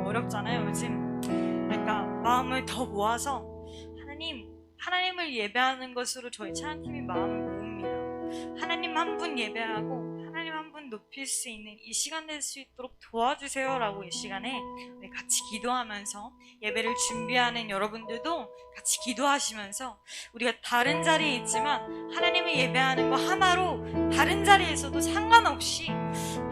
어렵잖아요 요즘. 그러니까 마음을 더 모아서 하나님을 예배하는 것으로 저희 찬양팀이 마음을 모읍니다. 하나님 한 분 예배하고 하나님 한 분 높일 수 있는 이 시간 될 수 있도록 도와주세요 라고 이 시간에 우리 같이 기도하면서, 예배를 준비하는 여러분들도 같이 기도하시면서, 우리가 다른 자리에 있지만 하나님을 예배하는 거 하나로 다른 자리에서도 상관없이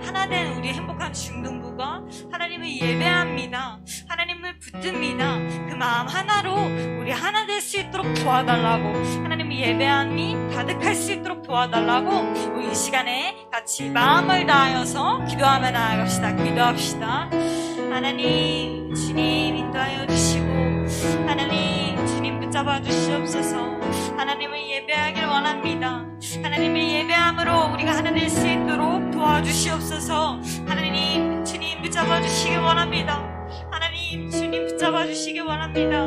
하나된 우리 행복한 중등부가 하나님을 예배합니다, 하나님을 붙듭니다, 그 마음 하나로 우리 하나 될 수 있도록 도와달라고, 하나님의 예배함이 가득할 수 있도록 도와달라고 우리 이 시간에 같이 마음을 다하여서 기도하며 나아갑시다. 기도합시다. 하나님, 주님 인도하여 주시고, 하나님 주님 붙잡아 주시옵소서. 하나님을 예배하길 원합니다. 하나님을 예배함으로 우리가 하나 될 수 있도록 도와주시옵소서. 하나님 주님 붙잡아 주시길 원합니다. 하나님 주님 붙잡아 주시길 원합니다.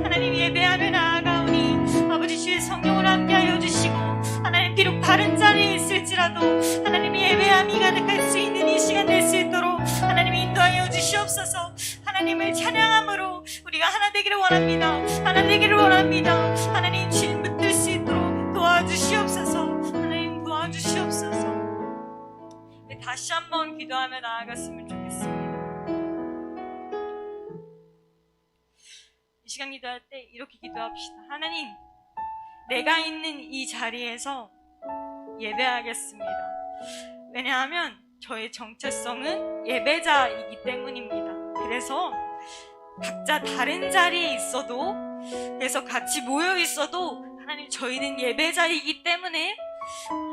하나님 예배하며 나아가오니 아버지 주의 성령을 함께하여 주시고, 하나님 비록 다른 자리에 있을지라도 하나님의 예배함이 가득할 수 있는 이 시간 될 수 있도록 하나님 인도하여 주시옵소서. 하나님을 찬양함으로 우리가 하나 되기를 원합니다. 하나 되기를 원합니다. 하나님 주님 붙들 수 있도록 도와주시옵소서. 하나님 도와주시옵소서. 다시 한번 기도하며 나아갔으면 좋겠습니다. 이 시간 기도할 때 이렇게 기도합시다. 하나님, 내가 있는 이 자리에서 예배하겠습니다. 왜냐하면 저의 정체성은 예배자이기 때문입니다. 그래서 각자 다른 자리에 있어도, 그래서 같이 모여 있어도 하나님 저희는 예배자이기 때문에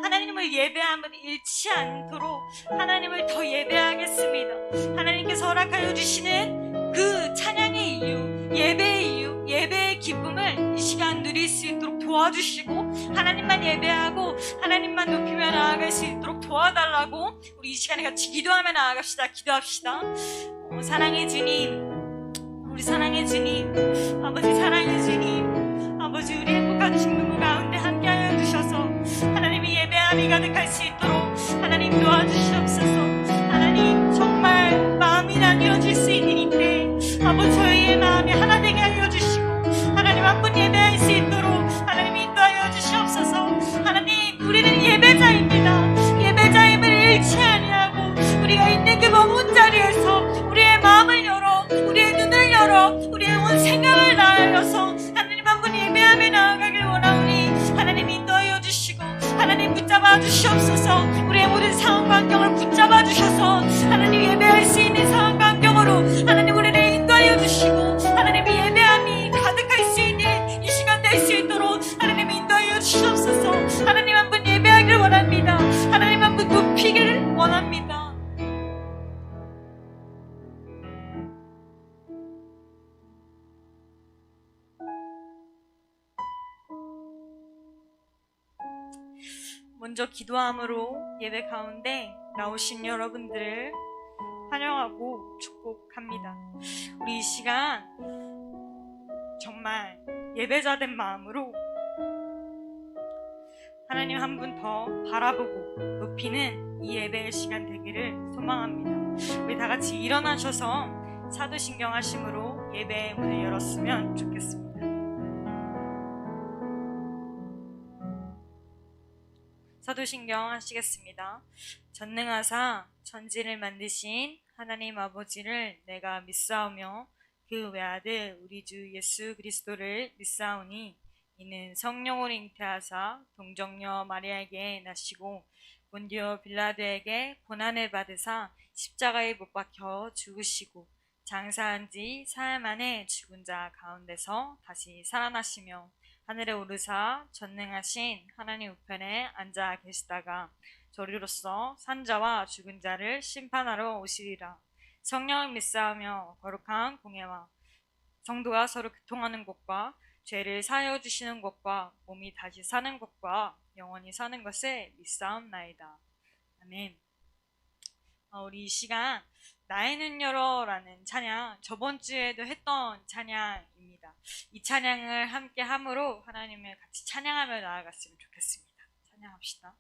하나님을 예배함을 잃지 않도록 하나님을 더 예배하겠습니다. 하나님께서 허락하여 주시는 그 찬양의 이유, 예배의 이유, 예배의 기쁨을 이 시간 누릴 수 있도록 도와주시고, 하나님만 예배하고 하나님만 높이며 나아갈 수 있도록 도와달라고 우리 이 시간에 같이 기도하며 나아갑시다. 기도합시다. 사랑의 주님, 우리 사랑의 주님, 아버지 사랑의 주님, 아버지 우리 행복한 중등부 가운데 함께하여 주셔서 하나님의 예배함이 가득할 수 있도록 하나님 도와주시옵소서. 하나님 정말 마음이 나뉘어질 수 있는 이때 아버지 저희의 마음이 하나 되게 하여 주시고, 하나님 한 분 예배할 수 있도록 하나님 인도하여 주시옵소서. 하나님 우리는 예배자입니다. 예배자임을 잃지 아니하고 우리가 있는 그 먼 자리에서 우리의 마음을 열어, 우리의 눈을 열어, 우리의 온 생각을 다하여서 하나님 한 분 예배하며 나아가길 원하오니 하나님 인도하여 주시고, 하나님 붙잡아 주시옵소서. 우리의 모든 상황 환경을 붙잡아 주셔서 하나님 예배할 수 있는 상황 환경으로 하나님 우리를 인도하여 주시고, 하나님 예배함이 가득할 수 있는 이 시간 될 수 있도록 하나님 인도하여 주시옵소서. 하나님 한 분 예배하길 원합니다. 하나님 한 분 높이길 원합니다. 먼저 기도함으로 예배 가운데 나오신 여러분들을 환영하고 축복합니다. 우리 이 시간 정말 예배자된 마음으로 하나님 한 분 더 바라보고 높이는 이 예배의 시간 되기를 소망합니다. 우리 다 같이 일어나셔서 사도신경 하심으로 예배의 문을 열었으면 좋겠습니다. 사도신경 하시겠습니다. 전능하사 천지를 만드신 하나님 아버지를 내가 믿사오며 그 외아들 우리 주 예수 그리스도를 믿사오니, 이는 성령으로 잉태하사 동정녀 마리아에게 나시고 본디오 빌라도에게 고난을 받으사 십자가에 못 박혀 죽으시고 장사한 지 사흘 만에 죽은 자 가운데서 다시 살아나시며 하늘에 오르사 전능하신 하나님 우편에 앉아 계시다가 저리로서 산자와 죽은 자를 심판하러 오시리라. 성령을 믿사오며 거룩한 공예와 성도가 서로 교통하는 것과 죄를 사하여 주시는 것과 몸이 다시 사는 것과 영원히 사는 것을 믿사옵나이다. 아멘. 우리 이 시간 나의 눈 열어라는 찬양, 저번 주에도 했던 찬양입니다. 이 찬양을 함께 함으로 하나님을 같이 찬양하며 나아갔으면 좋겠습니다. 찬양합시다.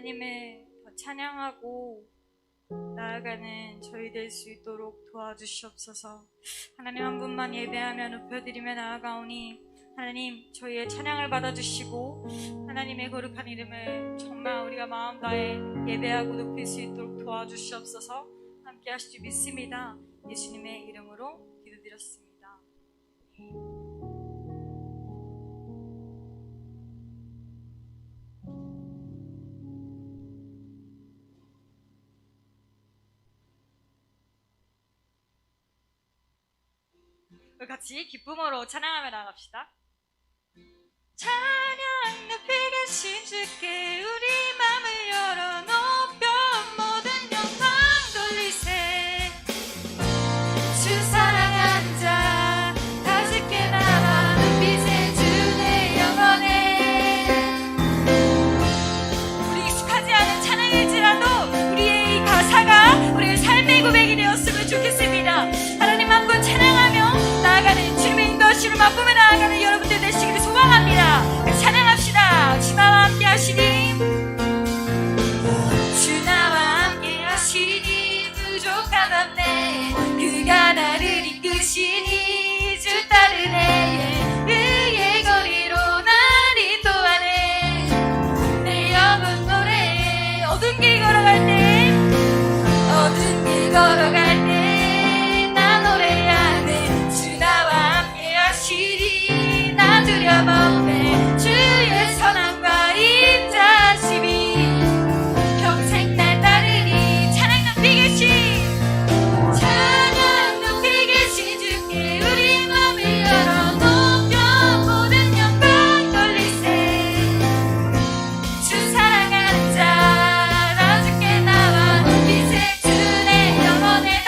하나님을 더 찬양하고 나아가는 저희 될 수 있도록 도와주시옵소서. 하나님 한 분만 예배하며 높여드리며 나아가오니 하나님 저희의 찬양을 받아주시고 하나님의 거룩한 이름을 정말 우리가 마음 다해 예배하고 높일 수 있도록 도와주시옵소서. 함께 하실 줄 믿습니다. 예수님의 이름으로 기도드렸습니다. 우리 같이 기쁨으로 찬양하며 나갑시다. 찬양 높이 계신 주께 우리 맘을 열어 높여 모든 영광 돌리세. 주 사랑하는 자 다섯개 나라 눈빛의 주내 영원해. 우리 익숙하지 않은 찬양일지라도 우리의 이 가사가 우리의 삶의 고백이 되었으면 좋겠습니다. 하나님 한 분 찬양하며 나아가는 주님의 인도하심을 맛보며 나아가는 여러분들 되시기를 소망합니다. 찬양합시다. 주 나와 함께 하시니 주 나와 함께 하시니 부족함 없네. 그가 나를 이끄시니 주 따르네. 그의 거리로 날 인도하네. 내 영혼 노래해. 어두운 길 걸어갈 때 어두운 길 걸어갈 때 나 두려움에 주의 선함과 인자심이 평생 날 따르니. 찬양 높이 계신 주께 우리 맘을 열어 높여 모든 영광 돌리세. 주 사랑하는 자 나 주께 나와 빛의 주내 영원해.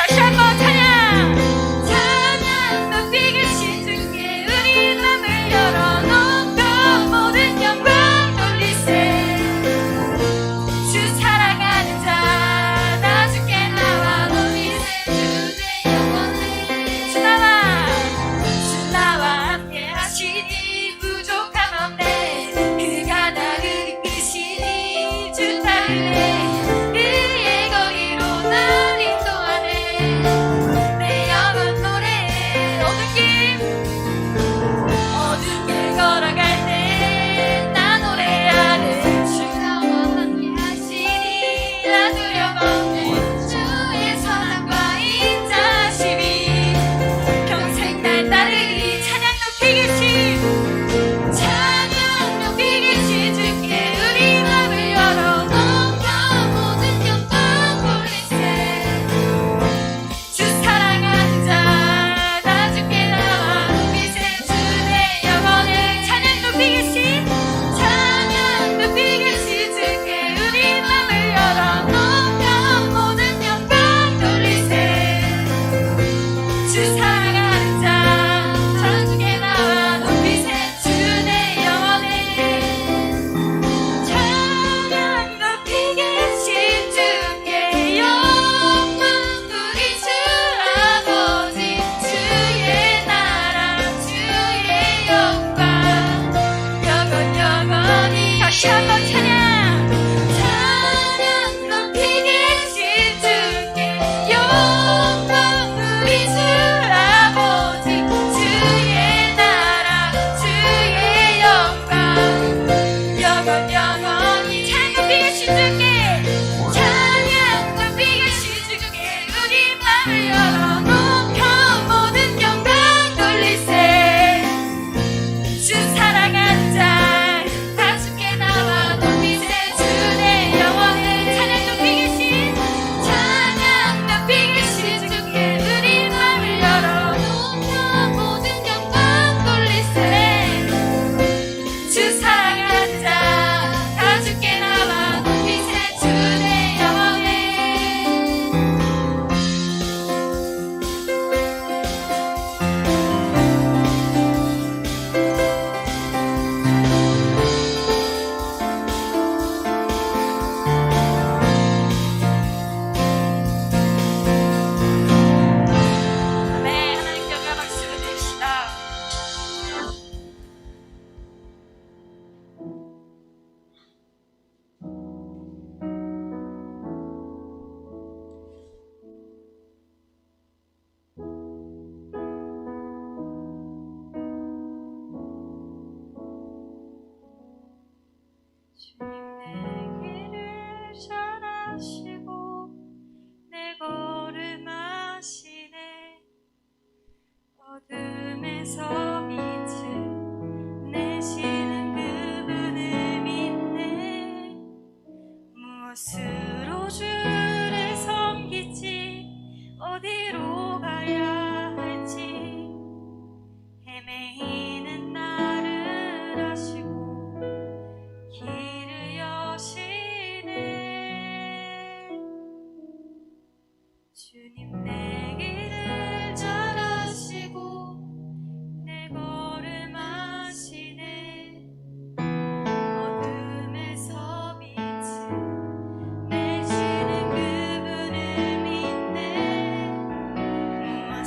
하시고 내 걸음하시네. 어둠에서 빛을 내시는 그분을 믿네. 무엇으로 주를 섬길지 어디로 가야 할지 헤매이는 나를 아시고 길을 여시네. 주님 내 길을 잘 아시고 내 걸음 아시네. 어둠에서 빛을 내시는 그분을 믿네. 무엇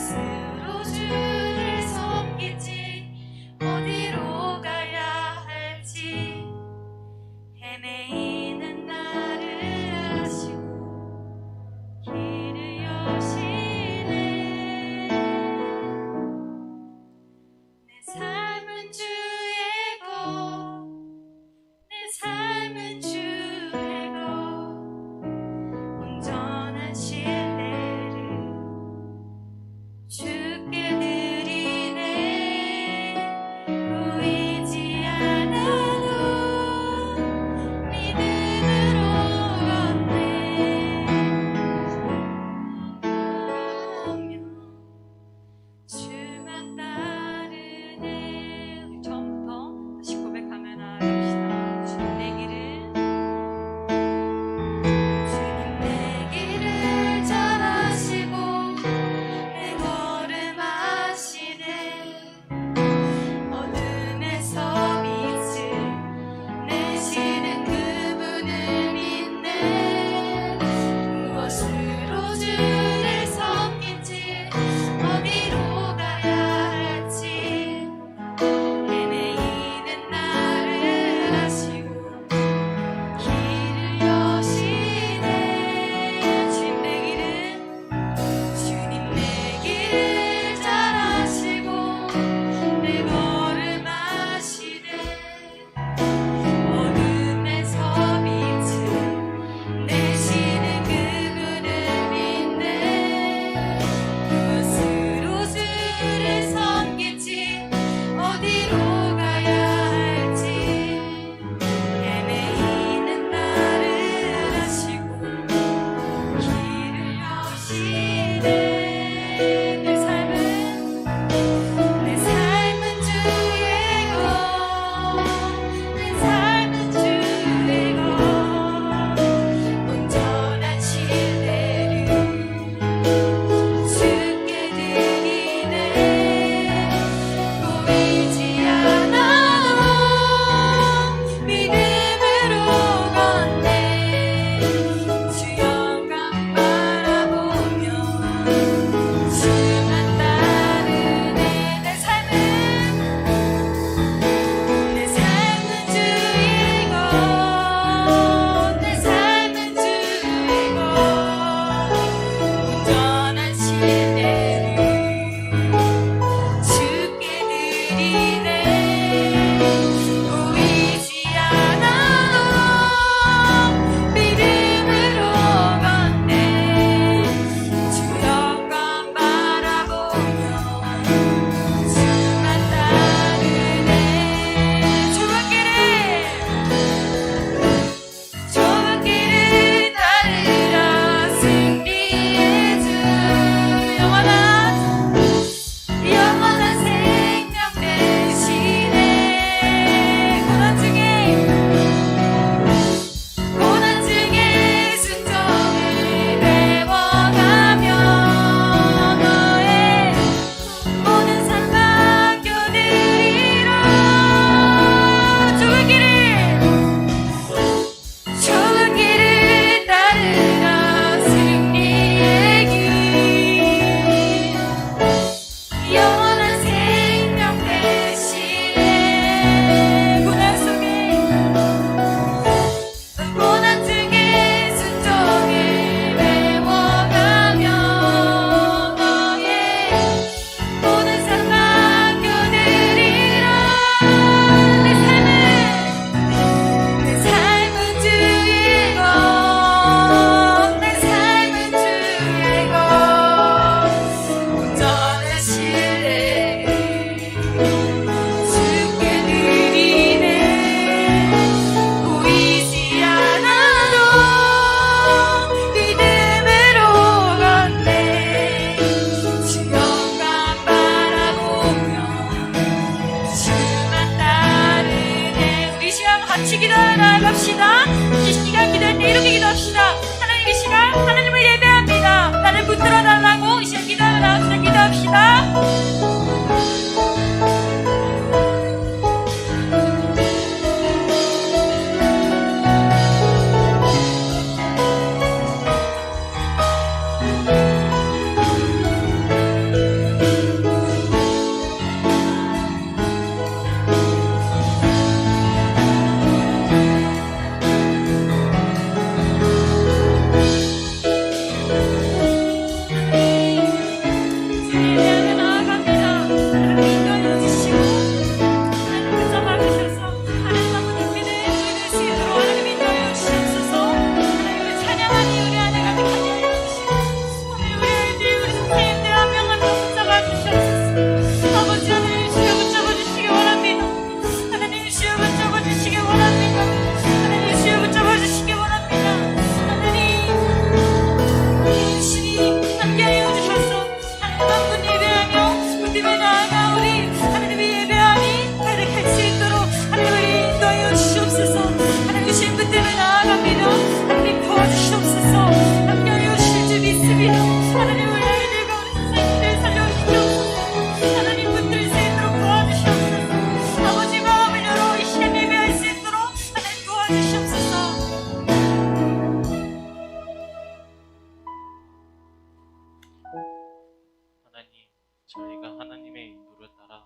저희가 하나님의 인도를 따라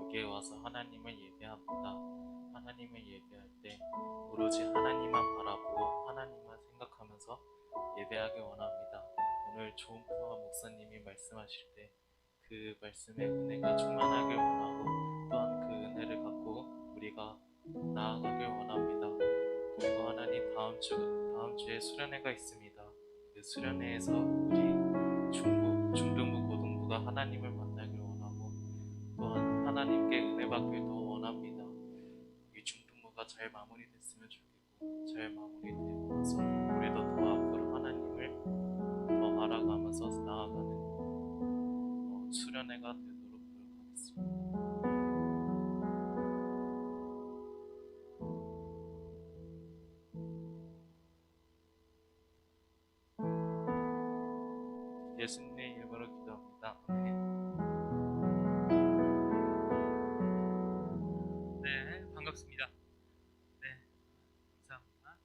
여기에 와서 하나님을 예배합니다. 하나님을 예배할 때 오로지 하나님만 바라보고 하나님만 생각하면서 예배하기 원합니다. 오늘 조은표와 목사님이 말씀하실 때 그 말씀에 은혜가 충만하길 원하고 또한 그 은혜를 갖고 우리가 나아가길 원합니다. 그리고 하나님 다음 주에 수련회가 있습니다. 그 수련회에서 우리 중등부, 고등부가 하나님을 만나길 원하고 또한 하나님께 은혜 받길 더 원합니다. 이 중등부가 잘 마무리됐으면 좋겠고 잘 마무리되고 나서 우리도 더 앞으로 하나님을 더 알아가면서 나아가는 수련회가 되도록 노력하겠습니다. 예수님의 이름으로 기도합니다. 네, 반갑습니다. 네, 감사합니다.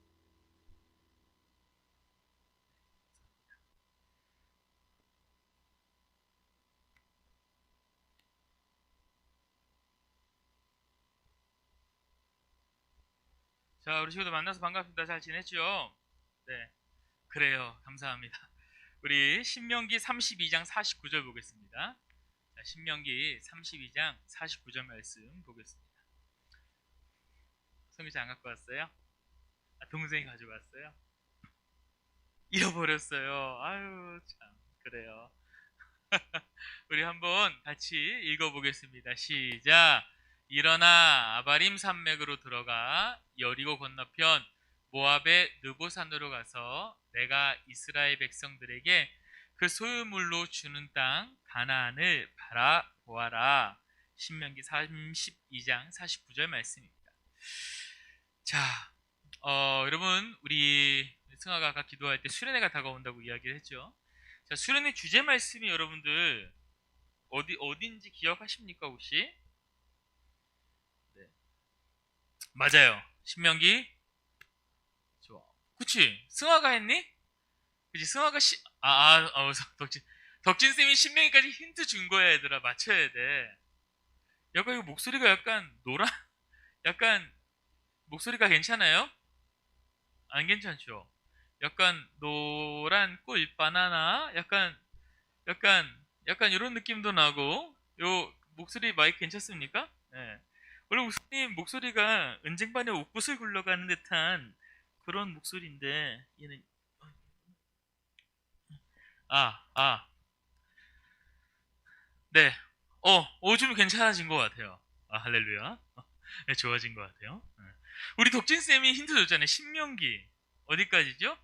자, 우리 친구들 만나서 반갑습니다. 잘 지냈죠? 네, 그래요. 감사합니다. 우리 신명기 32장 49절 보겠습니다. 자, 신명기 32장 49절 말씀 보겠습니다. 성경책 안 갖고 왔어요? 동생이 가져왔어요? 잃어버렸어요. 아유, 참, 그래요. 우리 한번 같이 읽어보겠습니다. 시작. 일어나 아바림 산맥으로 들어가 여리고 건너편 모압의 느보산으로 가서 내가 이스라엘 백성들에게 그 소유물로 주는 땅 가나안을 바라보아라. 신명기 32장 49절 말씀입니다. 자, 여러분 우리 승아가 아까 기도할 때 수련회가 다가온다고 이야기를 했죠. 자, 수련회 주제 말씀이 여러분들 어딘지 기억하십니까 혹시? 네, 맞아요. 신명기. 좋아. 그치? 승아가 했니? 그치? 승아가 덕진 쌤이 신명기까지 힌트 준 거야 얘들아. 맞춰야 돼. 약간 이거 목소리가 약간 노란 약간 목소리가 괜찮아요? 안 괜찮죠? 약간 노란 꿀 바나나 약간 이런 느낌도 나고 요 목소리 마이크 괜찮습니까? 네. 원래 목사님 목소리가 은쟁반에 옥붓을 굴러가는 듯한 그런 목소리인데 얘는 네. 좀 괜찮아진 것 같아요. 할렐루야. 네, 좋아진 것 같아요. 네. 우리 덕진쌤이 힌트 줬잖아요. 신명기. 어디까지죠?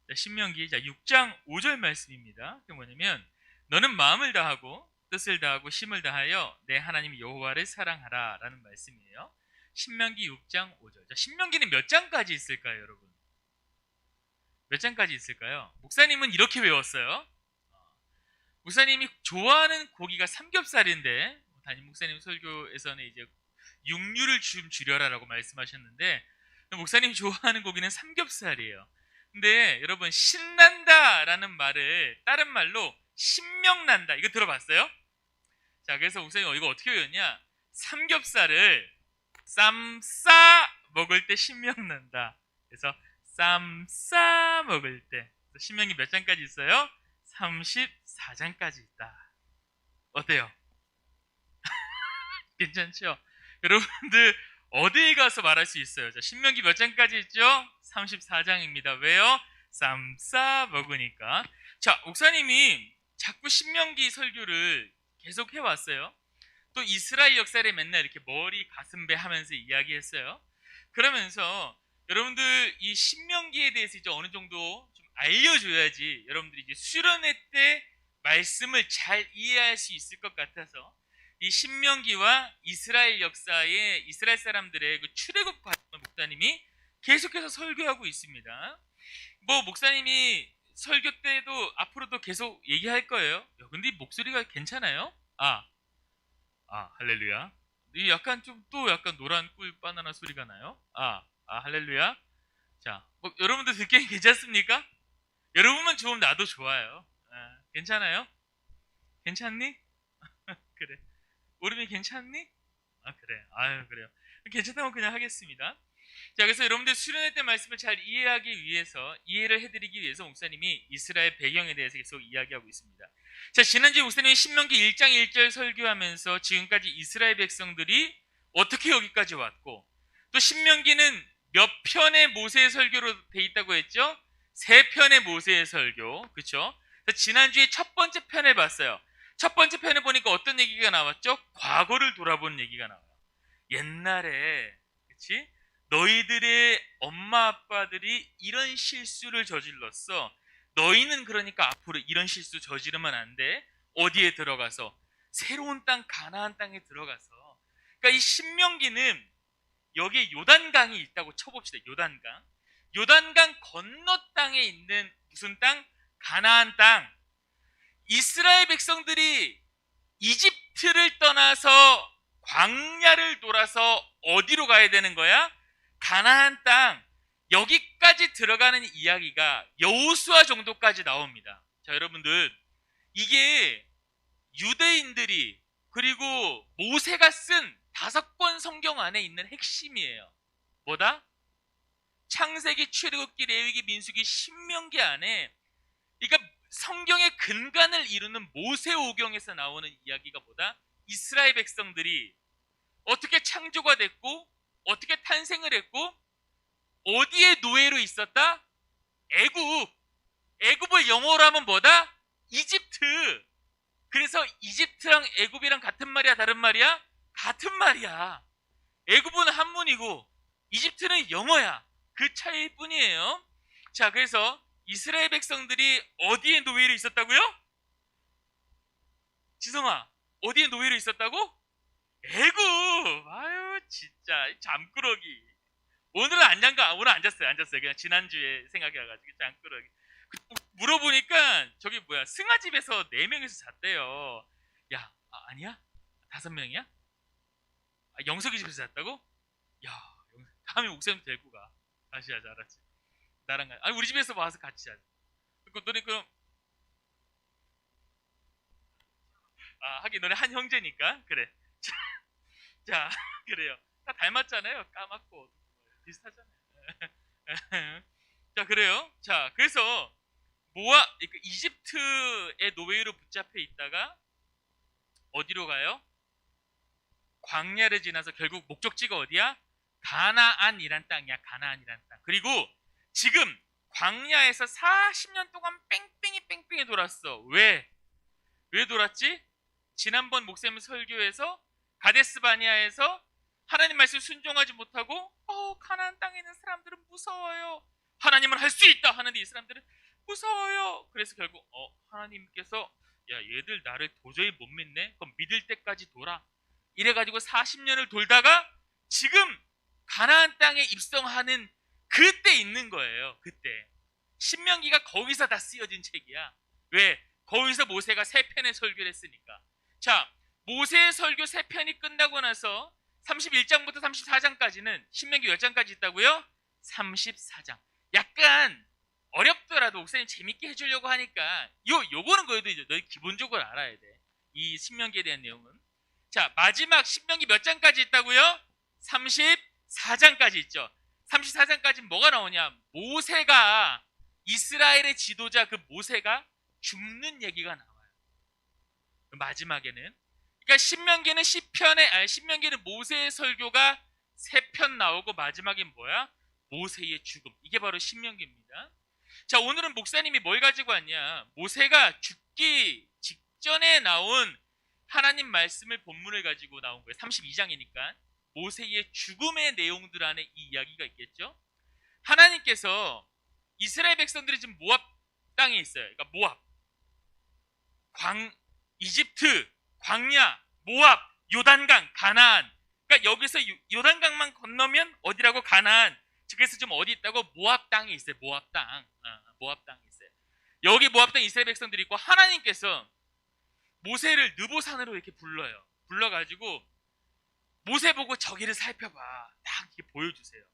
자, 신명기 6장 5절 말씀입니다. 그게 뭐냐면 너는 마음을 다하고 뜻을 다하고 힘을 다하여 내 하나님 여호와를 사랑하라 라는 말씀이에요. 신명기 6장 5절. 자, 신명기는 몇 장까지 있을까요, 여러분? 몇 장까지 있을까요? 목사님은 이렇게 외웠어요. 목사님이 좋아하는 고기가 삼겹살인데 담임 목사님 설교에서는 이제 육류를 좀 줄여라라고 말씀하셨는데 목사님이 좋아하는 고기는 삼겹살이에요. 근데 여러분 신난다라는 말을 다른 말로 신명난다 이거 들어봤어요? 자, 그래서 목사님 이거 어떻게 외웠냐? 삼겹살을 쌈 싸 먹을 때 신명난다. 그래서 쌈 싸 먹을 때 신명기 몇 장까지 있어요? 34장까지 있다. 어때요? 괜찮죠? 여러분들 어디에 가서 말할 수 있어요? 자, 신명기 몇 장까지 있죠? 34장입니다. 왜요? 쌈 싸 먹으니까. 자, 목사님이 자꾸 신명기 설교를 계속 해왔어요. 또 이스라엘 역사를 맨날 이렇게 머리 가슴배 하면서 이야기했어요. 그러면서 여러분들 이 신명기에 대해서 이제 어느 정도 좀 알려줘야지 여러분들이 이제 수련회 때 말씀을 잘 이해할 수 있을 것 같아서 이 신명기와 이스라엘 역사에 이스라엘 사람들의 그 출애굽 과정을 목사님이 계속해서 설교하고 있습니다. 뭐 목사님이 설교 때도 앞으로도 계속 얘기할 거예요. 야, 근데 목소리가 괜찮아요? 할렐루야. 이 약간 좀 또 약간 노란 꿀 바나나 소리가 나요. 할렐루야. 자, 뭐 여러분들 듣기엔 괜찮습니까? 여러분만 좋으면 나도 좋아요. 괜찮아요? 괜찮니? 그래. 오름이 괜찮니? 그래. 아유, 그래요. 괜찮다면 그냥 하겠습니다. 자, 그래서 여러분들 수련회 때 말씀을 잘 이해를 해드리기 위해서 목사님이 이스라엘 배경에 대해서 계속 이야기하고 있습니다. 자, 지난주에 목사님이 신명기 1장 1절 설교하면서 지금까지 이스라엘 백성들이 어떻게 여기까지 왔고, 또 신명기는 몇 편의 모세의 설교로 돼 있다고 했죠? 3편의 모세의 설교. 그렇죠? 지난주에 첫 번째 편을 봤어요. 첫 번째 편을 보니까 어떤 얘기가 나왔죠? 과거를 돌아본 얘기가 나와요. 옛날에, 그치? 너희들의 엄마 아빠들이 이런 실수를 저질렀어. 너희는 그러니까 앞으로 이런 실수 저지르면 안 돼. 어디에 들어가서? 새로운 땅, 가나안 땅에 들어가서. 그러니까 이 신명기는 여기에 요단강이 있다고 쳐봅시다. 요단강. 요단강 건너 땅에 있는 무슨 땅? 가나안 땅. 이스라엘 백성들이 이집트를 떠나서 광야를 돌아서 어디로 가야 되는 거야? 가나안 땅. 여기까지 들어가는 이야기가 여호수아 정도까지 나옵니다. 자, 여러분들, 이게 유대인들이 그리고 모세가 쓴 5권 성경 안에 있는 핵심이에요. 뭐다? 창세기, 출애굽기, 레위기, 민수기, 신명기 안에, 그러니까 성경의 근간을 이루는 모세오경에서 나오는 이야기가 뭐다? 이스라엘 백성들이 어떻게 창조가 됐고, 어떻게 탄생을 했고, 어디에 노예로 있었다? 애굽을 영어로 하면 뭐다? 이집트. 그래서 이집트랑 애굽이랑 같은 말이야, 다른 말이야? 같은 말이야. 애굽은 한문이고 이집트는 영어야. 그 차이일 뿐이에요. 자, 그래서 이스라엘 백성들이 어디에 노예로 있었다고요? 지성아, 어디에 노예로 있었다고? 애굽. 아유, 진짜 잠꾸러기. 오늘은 오늘 안 잤어요. 그냥 지난주에 생각이 와가지고 잠꾸러기. 물어보니까 저기 뭐야, 승아집에서 4명이서 잤대요. 야, 아니야? 5명이야? 영석이 집에서 잤다고? 야, 다음에 목사님 데리고 가. 다시 하자, 알았지? 나랑 가. 아니, 우리 집에서 와서 같이 자자. 너네 그럼 하긴 너네 한 형제니까. 그래. 자, 그래요. 다 닮았잖아요. 까맣고 비슷하잖아요. 자, 그래요. 자, 그래서 이집트의 노예로 붙잡혀 있다가 어디로 가요? 광야를 지나서 결국 목적지가 어디야? 가나안이란 땅이야. 가나안이란 땅. 그리고 지금 광야에서 40년 동안 뺑뺑이 돌았어. 왜 돌았지? 지난번 목사님 설교에서 가데스 바니아에서 하나님 말씀 순종하지 못하고 가나안 땅에 있는 사람들은 무서워요. 하나님은 할 수 있다 하는데 이 사람들은 무서워요. 그래서 결국 하나님께서 야, 얘들 나를 도저히 못 믿네. 그럼 믿을 때까지 돌아. 이래가지고 40년을 돌다가 지금 가나안 땅에 입성하는 그때 있는 거예요. 그때 신명기가 거기서 다 쓰여진 책이야. 왜? 거기서 모세가 3편의 설교를 했으니까. 자, 모세의 설교 3편이 끝나고 나서 31장부터 34장까지는 신명기 몇 장까지 있다고요? 34장. 약간 어렵더라도 목사님 재밌게 해주려고 하니까 요거는 그래도 이제 너희 기본적으로 알아야 돼. 이 신명기에 대한 내용은. 자, 마지막 신명기 몇 장까지 있다고요? 34장까지 있죠. 34장까지 뭐가 나오냐? 모세가, 이스라엘의 지도자 그 모세가 죽는 얘기가 나와요. 마지막에는. 그러니까 신명기는 모세의 설교가 3편 나오고 마지막엔 뭐야? 모세의 죽음. 이게 바로 신명기입니다. 자, 오늘은 목사님이 뭘 가지고 왔냐? 모세가 죽기 직전에 나온 하나님 말씀을 본문을 가지고 나온 거예요. 32장이니까. 모세의 죽음의 내용들 안에 이 이야기가 있겠죠? 하나님께서 이스라엘 백성들이 지금 모압 땅에 있어요. 그러니까 모압, 이집트, 광야, 모압, 요단강, 가나안. 그러니까 여기서 요단강만 건너면 어디라고? 가나안. 그래서 지금 어디 있다고? 모압 땅에 있어요. 모압 땅. 모압 땅에 있어요. 여기 모압 땅 이스라엘 백성들이 있고 하나님께서 모세를 느보산으로 이렇게 불러요. 불러가지고 모세 보고 저기를 살펴봐. 딱 이렇게 보여주세요.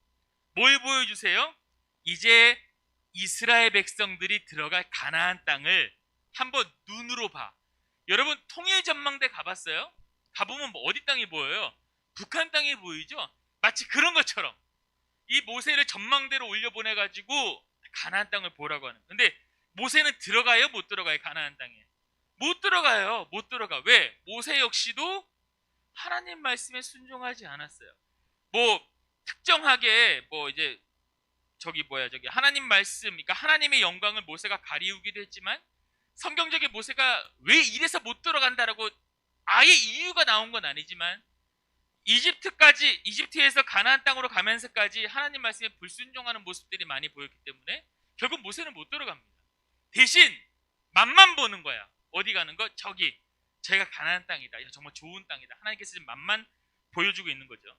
뭘 보여주세요? 이제 이스라엘 백성들이 들어갈 가나안 땅을 한번 눈으로 봐. 여러분 통일전망대 가봤어요? 가보면 뭐 어디 땅이 보여요? 북한 땅이 보이죠? 마치 그런 것처럼 이 모세를 전망대로 올려보내가지고 가나안 땅을 보라고 하는. 근데 모세는 들어가요? 못 들어가요? 가나안 땅에 못 들어가요. 못 들어가. 왜? 모세 역시도 하나님 말씀에 순종하지 않았어요. 뭐 특정하게 뭐 이제 저기 하나님 말씀, 그러니까 하나님의 영광을 모세가 가리우기도 했지만 성경적인 모세가 왜 이래서 못 들어간다라고 아예 이유가 나온 건 아니지만 이집트에서 가나안 땅으로 가면서까지 하나님 말씀에 불순종하는 모습들이 많이 보였기 때문에 결국 모세는 못 들어갑니다. 대신 맛만 보는 거야. 어디 가는 거? 저기 제가 가나안 땅이다. 야, 정말 좋은 땅이다. 하나님께서 지금 맛만 보여주고 있는 거죠.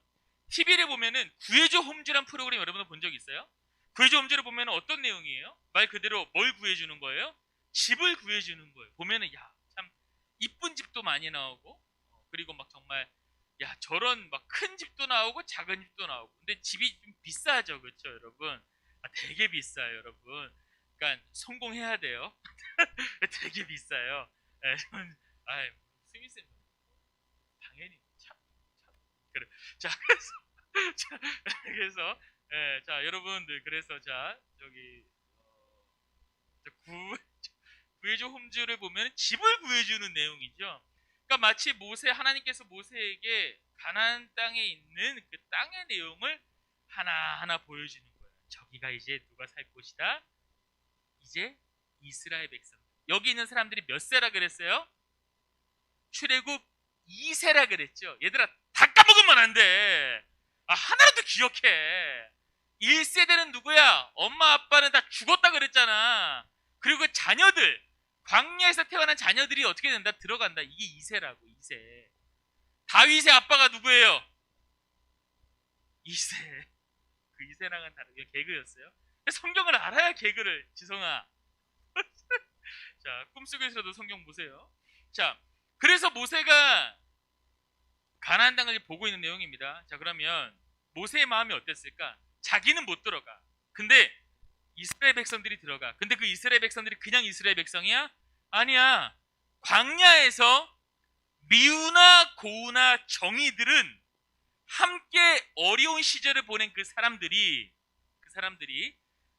TV를 보면은 구해줘 홈즈란 프로그램 여러분들 본 적 있어요? 구해줘 홈즈를 보면 어떤 내용이에요? 말 그대로 뭘 구해주는 거예요? 집을 구해주는 거예요. 보면은 야, 참 이쁜 집도 많이 나오고 그리고 막 정말 야, 저런 막 큰 집도 나오고 작은 집도 나오고. 근데 집이 좀 비싸죠, 그렇죠, 여러분? 되게 비싸요, 여러분. 그러니까 성공해야 돼요. 되게 비싸요. 예, 스미스 당연히 참 그래. 자, 그래서 예, 자, 여러분들 그래서 자 저기 구해줘 홈즈를 보면 집을 구해주는 내용이죠. 그러니까 마치 하나님께서 모세에게 가나안 땅에 있는 그 땅의 내용을 하나하나 보여주는 거예요. 저기가 이제 누가 살 곳이다. 이제 이스라엘 백성. 여기 있는 사람들이 몇 세라 그랬어요? 출애굽 2세라 그랬죠. 얘들아 다 까먹으면 안 돼. 하나라도 기억해. 1세대는 누구야? 엄마 아빠는 다 죽었다 그랬잖아. 그리고 자녀들, 광야에서 태어난 자녀들이 어떻게 된다? 들어간다. 이게 2세라고. 2세. 다윗의 아빠가 누구예요? 2세. 그 2세랑은 다르게 개그였어요. 성경을 알아야 개그를. 지성아. 자, 꿈속에서도 성경 보세요. 자, 그래서 모세가 가나안 땅을 보고 있는 내용입니다. 자, 그러면 모세의 마음이 어땠을까? 자기는 못 들어가. 근데 이스라엘 백성들이 들어가. 근데 그 이스라엘 백성들이 그냥 이스라엘 백성이야? 아니야. 광야에서 미우나 고우나 정이들은 함께 어려운 시절을 보낸 그 사람들이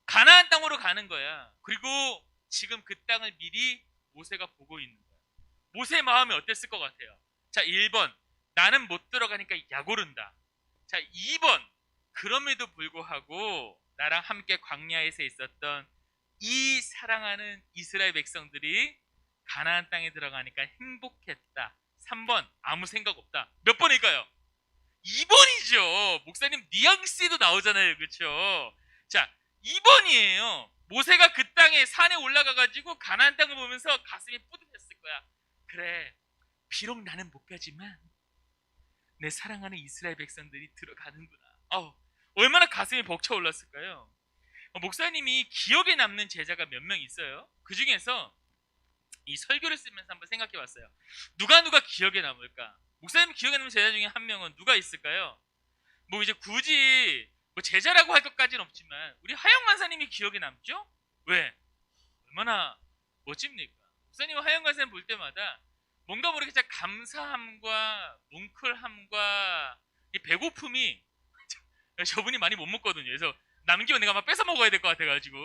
가나안 땅으로 가는 거야. 그리고 지금 그 땅을 미리 모세가 보고 있는 거야. 모세의 마음이 어땠을 것 같아요? 자, 1번 나는 못 들어가니까 약 오른다. 자, 2번 그럼에도 불구하고 나랑 함께 광야에서 있었던 이 사랑하는 이스라엘 백성들이 가나안 땅에 들어가니까 행복했다. 3번 아무 생각 없다. 몇 번일까요? 2번이죠. 목사님 뉘앙스도 나오잖아요. 그렇죠? 자, 2번이에요. 모세가 그 땅에 산에 올라가가지고 가나안 땅을 보면서 가슴이 뿌듯했을 거야. 그래, 비록 나는 못 가지만 내 사랑하는 이스라엘 백성들이 들어가는구나. 얼마나 가슴이 벅차 올랐을까요? 목사님이 기억에 남는 제자가 몇 명 있어요. 그 중에서 이 설교를 쓰면서 한번 생각해 봤어요. 누가 기억에 남을까? 목사님 기억에 남는 제자 중에 한 명은 누가 있을까요? 뭐 이제 굳이 뭐 제자라고 할 것까지는 없지만 우리 하영 간사님이 기억에 남죠? 왜? 얼마나 멋집니까? 목사님 하영 간사님 볼 때마다 뭔가 모르게 진짜 감사함과 뭉클함과 이 배고픔이 저분이 많이 못 먹거든요. 그래서 남기면 내가 막 뺏어 먹어야 될 것 같아가지고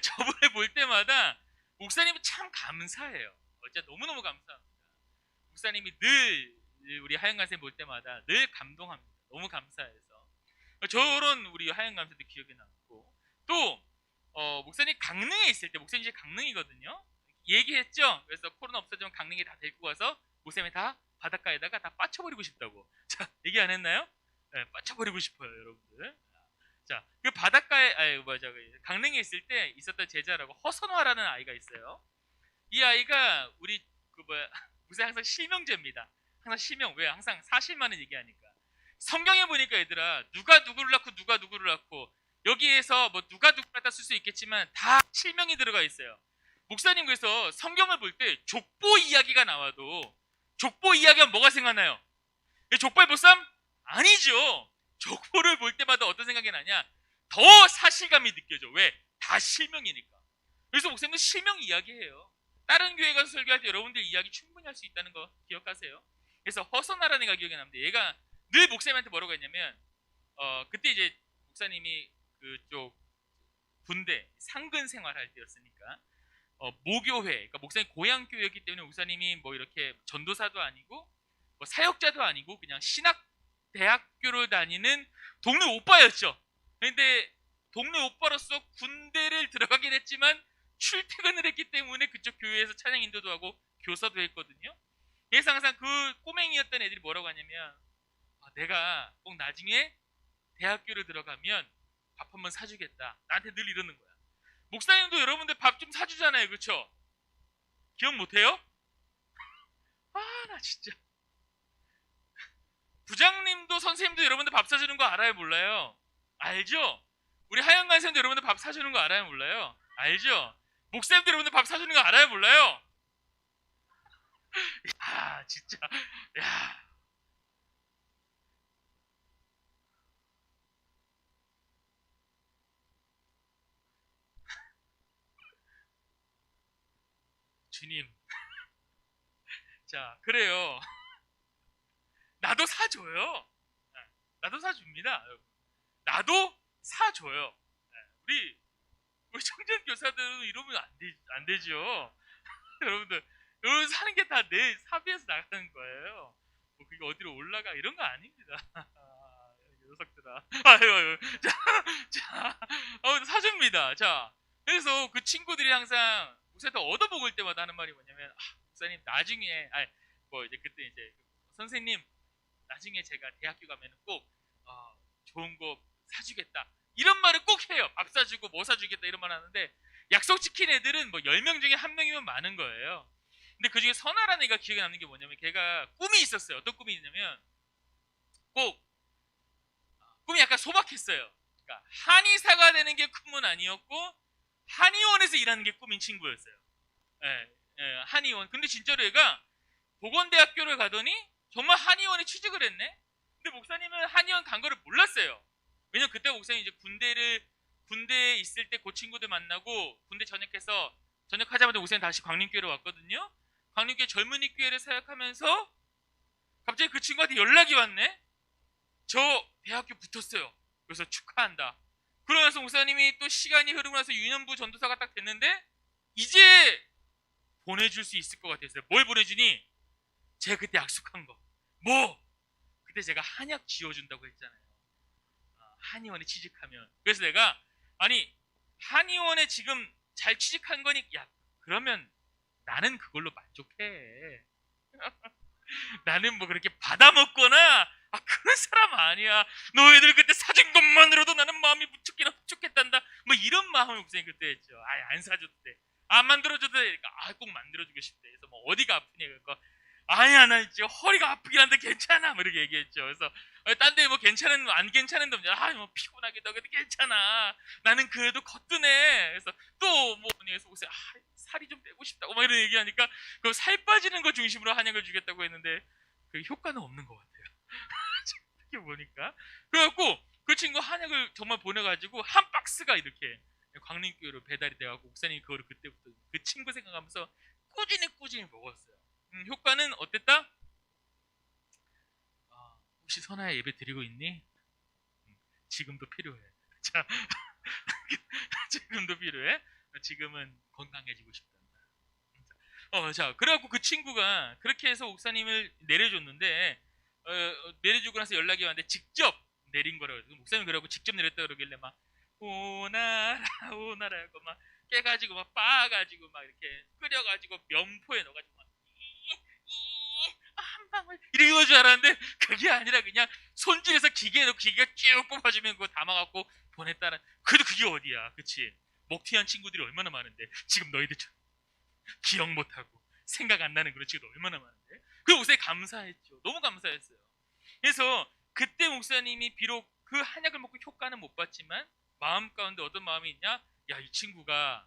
저분을 볼 때마다 목사님은 참 감사해요. 진짜 너무너무 감사합니다. 목사님이 늘 우리 하영 간사님 볼 때마다 늘 감동합니다. 너무 감사해서 저런 우리 하영 간사도 기억에 남고 또 목사님 강릉에 있을 때 목사님 이제 강릉이거든요. 얘기했죠. 그래서 코로나 없어지면 강릉에 다 데리고 가서 목사님이 다 바닷가에다가 다 빠쳐버리고 싶다고. 자, 얘기 안 했나요? 네, 빠쳐버리고 싶어요, 여러분들. 자, 그 바닷가에 강릉에 있을 때 있었던 제자라고 허선화라는 아이가 있어요. 이 아이가 우리 목사님 항상 실명제입니다. 항상 실명. 왜? 항상 사실만을 얘기하니까. 성경에 보니까 얘들아 누가 누구를 낳고 누가 누구를 낳고 여기에서 뭐 누가 누구를 갖다 쓸 수 있겠지만 다 실명이 들어가 있어요. 목사님 그래서 성경을 볼 때 족보 이야기가 나와도 족보 이야기가 뭐가 생각나요? 족보의 보쌈? 아니죠. 족보를 볼 때마다 어떤 생각이 나냐? 더 사실감이 느껴져. 왜? 다 실명이니까. 그래서 목사님은 실명 이야기해요. 다른 교회 가서 설교할 때 여러분들 이야기 충분히 할 수 있다는 거 기억하세요. 그래서 허선하라는 애가 기억이 나는데 얘가 늘 목사님한테 뭐라고 했냐면 그때 이제 목사님이 그쪽 군대 상근 생활할 때였으니까 모교회, 그러니까 목사님 고향 교회였기 때문에 목사님이 뭐 이렇게 전도사도 아니고 뭐 사역자도 아니고 그냥 신학 대학교를 다니는 동네 오빠였죠. 그런데 동네 오빠로서 군대를 들어가긴 했지만 출퇴근을 했기 때문에 그쪽 교회에서 찬양 인도도 하고 교사도 했거든요. 그래서 항상 그 꼬맹이였던 애들이 뭐라고 하냐면 내가 꼭 나중에 대학교를 들어가면 밥 한번 사주겠다. 나한테 늘 이러는 거야. 목사님도 여러분들 밥 좀 사주잖아요. 그렇죠? 기억 못해요? 나 진짜. 부장님도 선생님도 여러분들 밥 사주는 거 알아요? 몰라요? 알죠? 우리 하영관 선생님도 여러분들 밥 사주는 거 알아요? 몰라요? 알죠? 목사님도 여러분들 밥 사주는 거 알아요? 몰라요? 진짜. 야. 주님. 자, 그래요. 나도 사줘요. 나도 사줍니다. 나도 사줘요. 우리 청년 교사들은 이러면 안 되죠. 여러분들 사는 게 다 내 사비에서 나가는 거예요. 뭐 그게 어디로 올라가 이런 거 아닙니다. 녀석들아. 아유. 자, 사줍니다. 자, 그래서 그 친구들이 항상 목사한테 얻어먹을 때마다 하는 말이 뭐냐면, 목사님 나중에, 뭐 이제 그때 이제 선생님 나중에 제가 대학교 가면 꼭 좋은 거 사주겠다. 이런 말을 꼭 해요. 밥 사주고 뭐 사주겠다 이런 말 하는데 약속 지킨 애들은 뭐 10명 중에 1명이면 많은 거예요. 근데 그 중에 선아라는 애가 기억에 남는 게 뭐냐면 걔가 꿈이 있었어요. 어떤 꿈이 있냐면 꿈이 약간 소박했어요. 그러니까 한의사가 되는 게 꿈은 아니었고 한의원에서 일하는 게 꿈인 친구였어요. 한의원. 근데 진짜로 얘가 보건대학교를 가더니 정말 한의원에 취직을 했네? 근데 목사님은 한의원 간 거를 몰랐어요. 왜냐면 그때 목사님 이제 군대에 있을 때 그 친구들 만나고 군대 전역하자마자 목사님 다시 광림교회로 왔거든요. 광림교회 젊은이 교회를 사역하면서 갑자기 그 친구한테 연락이 왔네? 저 대학교 붙었어요. 그래서 축하한다. 그러면서 목사님이 또 시간이 흐르고 나서 유년부 전도사가 딱 됐는데 이제 보내줄 수 있을 것 같았어요. 뭘 보내주니? 제가 그때 약속한 거. 뭐? 그때 제가 한약 지어준다고 했잖아요. 한의원에 취직하면. 그래서 내가 한의원에 지금 잘 취직한 거니 그러면 나는 그걸로 만족해. 나는 뭐 그렇게 받아먹거나 그런 사람 아니야. 너희들 그때 사준 것만으로도 나는 마음이 무척이나 흡족했단다. 뭐 이런 마음을 목사님 그때 했죠. 안 사줘도 돼. 안 만들어줘도 돼. 그러니까 꼭 만들어주고 싶대. 그래서 뭐 어디가 아프냐 그러니까 아니야 나 이제 허리가 아프긴 한데 괜찮아 뭐 이렇게 얘기했죠. 그래서 딴 데 뭐 괜찮은 안 괜찮은데 뭐 피곤하기도 하고 괜찮아. 나는 그래도 거뜬해. 그래서 또 뭐 그래서 목사님 살이 좀 빼고 싶다고 막 이런 얘기하니까 그 살 빠지는 거 중심으로 한약을 주겠다고 했는데 그 효과는 없는 것 같아요. 이렇게 보니까 그래갖고 그 친구 한약을 정말 보내가지고 한 박스가 이렇게 광림교회로 배달이 돼가지고 목사님이 그거를 그때부터 그 친구 생각하면서 꾸준히 먹었어요. 효과는 어땠다? 혹시 선아야 예배 드리고 있니? 지금도 필요해. 자, 지금도 필요해. 지금은 건강해지고 싶단다. 자, 그래갖고 그 친구가 그렇게 해서 목사님을 내려줬는데 내려주고 나서 연락이 왔는데 직접 내린 거라고 해서 목사님이 그러고 직접 내렸다 그러길래 막 오나라 하고 막 깨가지고 막 빻아가지고 막 이렇게 끓여가지고 면포에 넣어가지고 막 한 방울 이런 줄 알았는데 그게 아니라 그냥 손질해서 기계에 넣고 기계가 쭉 뽑아주면 그거 담아갖고 보냈다는. 그래도 그게 어디야, 그치? 먹튀한 친구들이 얼마나 많은데 지금 너희들처럼 기억 못하고 생각 안 나는 그런 친구들 얼마나 많은데. 그 목사님 감사했죠. 너무 감사했어요. 그래서 그때 목사님이 비록 그 한약을 먹고 효과는 못 봤지만 마음 가운데 어떤 마음이 있냐? 이 친구가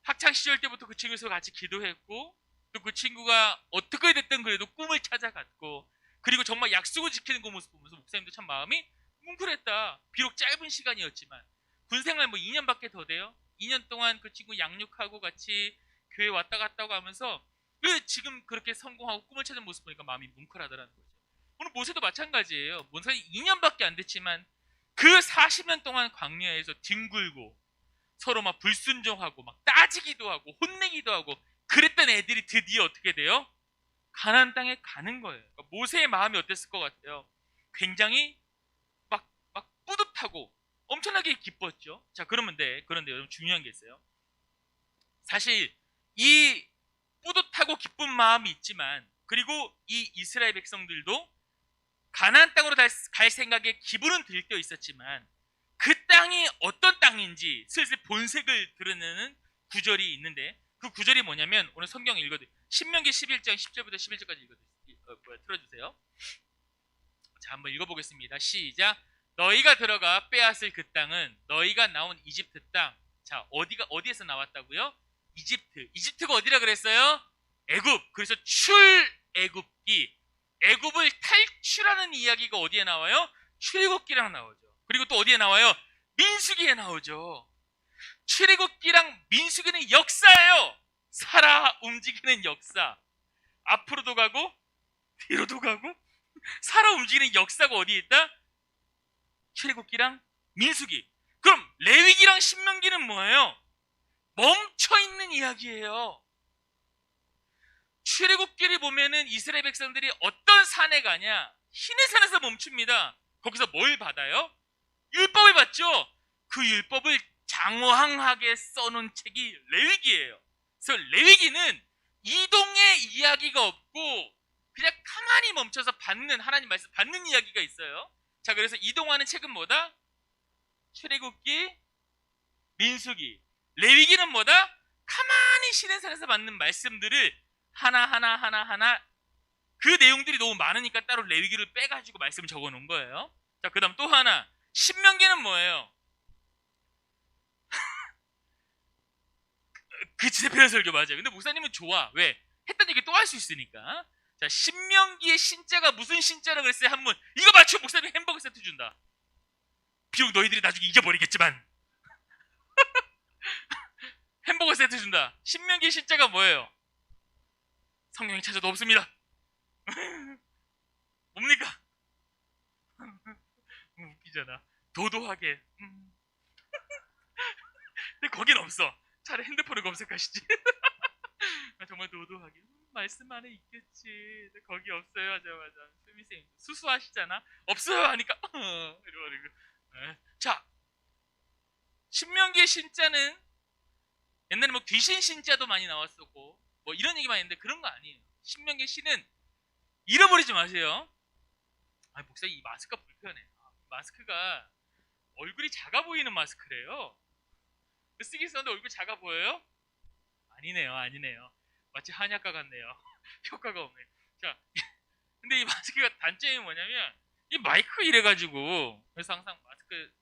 학창 시절 때부터 그 친구에서 같이 기도했고 또 그 친구가 어떻게 됐든 그래도 꿈을 찾아갔고 그리고 정말 약속을 지키는 그 모습 보면서 목사님도 참 마음이 뭉클했다. 비록 짧은 시간이었지만 군생활 뭐 2년밖에 더 돼요. 2년 동안 그 친구 양육하고 같이 교회 왔다 갔다 하고 하면서 왜 지금 그렇게 성공하고 꿈을 찾은 모습 보니까 마음이 뭉클하더라는 거죠. 오늘 모세도 마찬가지예요. 모세가 2년밖에 안 됐지만 그 40년 동안 광야에서 뒹굴고 서로 막 불순종하고 막 따지기도 하고 혼내기도 하고 그랬던 애들이 드디어 어떻게 돼요? 가나안 땅에 가는 거예요. 그러니까 모세의 마음이 어땠을 것 같아요? 굉장히 막 뿌듯하고 엄청나게 기뻤죠. 자, 그런데 여러분 중요한 게 있어요. 사실 이 뿌듯하고 기쁜 마음이 있지만 그리고 이 이스라엘 백성들도 가나안 땅으로 갈 생각에 기분은 들떠 있었지만 그 땅이 어떤 땅인지 슬슬 본색을 드러내는 구절이 있는데 그 구절이 뭐냐면 오늘 성경 읽어드릴게요. 신명기 11장 10절부터 11절까지 틀어주세요. 자, 한번 읽어보겠습니다. 시작. 너희가 들어가 빼앗을 그 땅은 너희가 나온 이집트 땅. 자, 어디에서 나왔다고요? 이집트가 어디라 그랬어요? 애굽. 그래서 출애굽기, 애굽을 탈출하는 이야기가 어디에 나와요? 출애굽기랑 나오죠. 그리고 또 어디에 나와요? 민수기에 나오죠. 출애굽기랑 민수기는 역사예요. 살아 움직이는 역사. 앞으로도 가고 뒤로도 가고 살아 움직이는 역사가 어디에 있다? 출애굽기랑 민수기. 그럼 레위기랑 신명기는 뭐예요? 멈춰있는 이야기예요. 출애굽기를 보면은 이스라엘 백성들이 어떤 산에 가냐? 시내산에서 멈춥니다. 거기서 뭘 받아요? 율법을 받죠. 그 율법을 장황하게 써놓은 책이 레위기예요. 그래서 레위기는 이동의 이야기가 없고 그냥 가만히 멈춰서 받는, 하나님 말씀 받는 이야기가 있어요. 자, 그래서 이동하는 책은 뭐다? 출애굽기, 민수기. 레위기는 뭐다? 가만히 시내산에서 받는 말씀들을 하나 그 내용들이 너무 많으니까 따로 레위기를 빼가지고 말씀을 적어 놓은 거예요. 자, 그 다음 또 하나, 신명기는 뭐예요? 그 진짜 편한 설교 맞아요. 근데 목사님은 좋아. 왜? 했던 얘기 또 할 수 있으니까. 자, 신명기의 신자가 무슨 신자라고 그랬어요? 한 분. 이거 맞추면 목사님 햄버거 세트 준다. 비록 너희들이 나중에 잊어버리겠지만 햄버거 세트 준다. 신명기의 신자가 뭐예요? 성령이 찾아도 없습니다. 뭡니까? 웃기잖아. 도도하게. 근데 거긴 없어. 차라리 핸드폰을 검색하시지. 정말 도도하게. 말씀 안에 있겠지. 근데 거기 없어요. 하자마자 수미쌤 수수하시잖아. 없어요 하니까 이러고. 자, 신명기의 신자는 옛날에 뭐 귀신 신자도 많이 나왔었고 뭐 이런 얘기만 했는데 그런 거 아니에요. 신명기의 신은 잃어버리지 마세요. 아, 목사님 이 마스크가 불편해. 마스크가 얼굴이 작아 보이는 마스크래요. 쓰기 있었는데 얼굴 작아 보여요? 아니네요. 마치 한약과 같네요. 효과가 없네. 자, 근데 이 마스크가 단점이 뭐냐면 이 마이크가 이래가지고 그래서 항상 마스크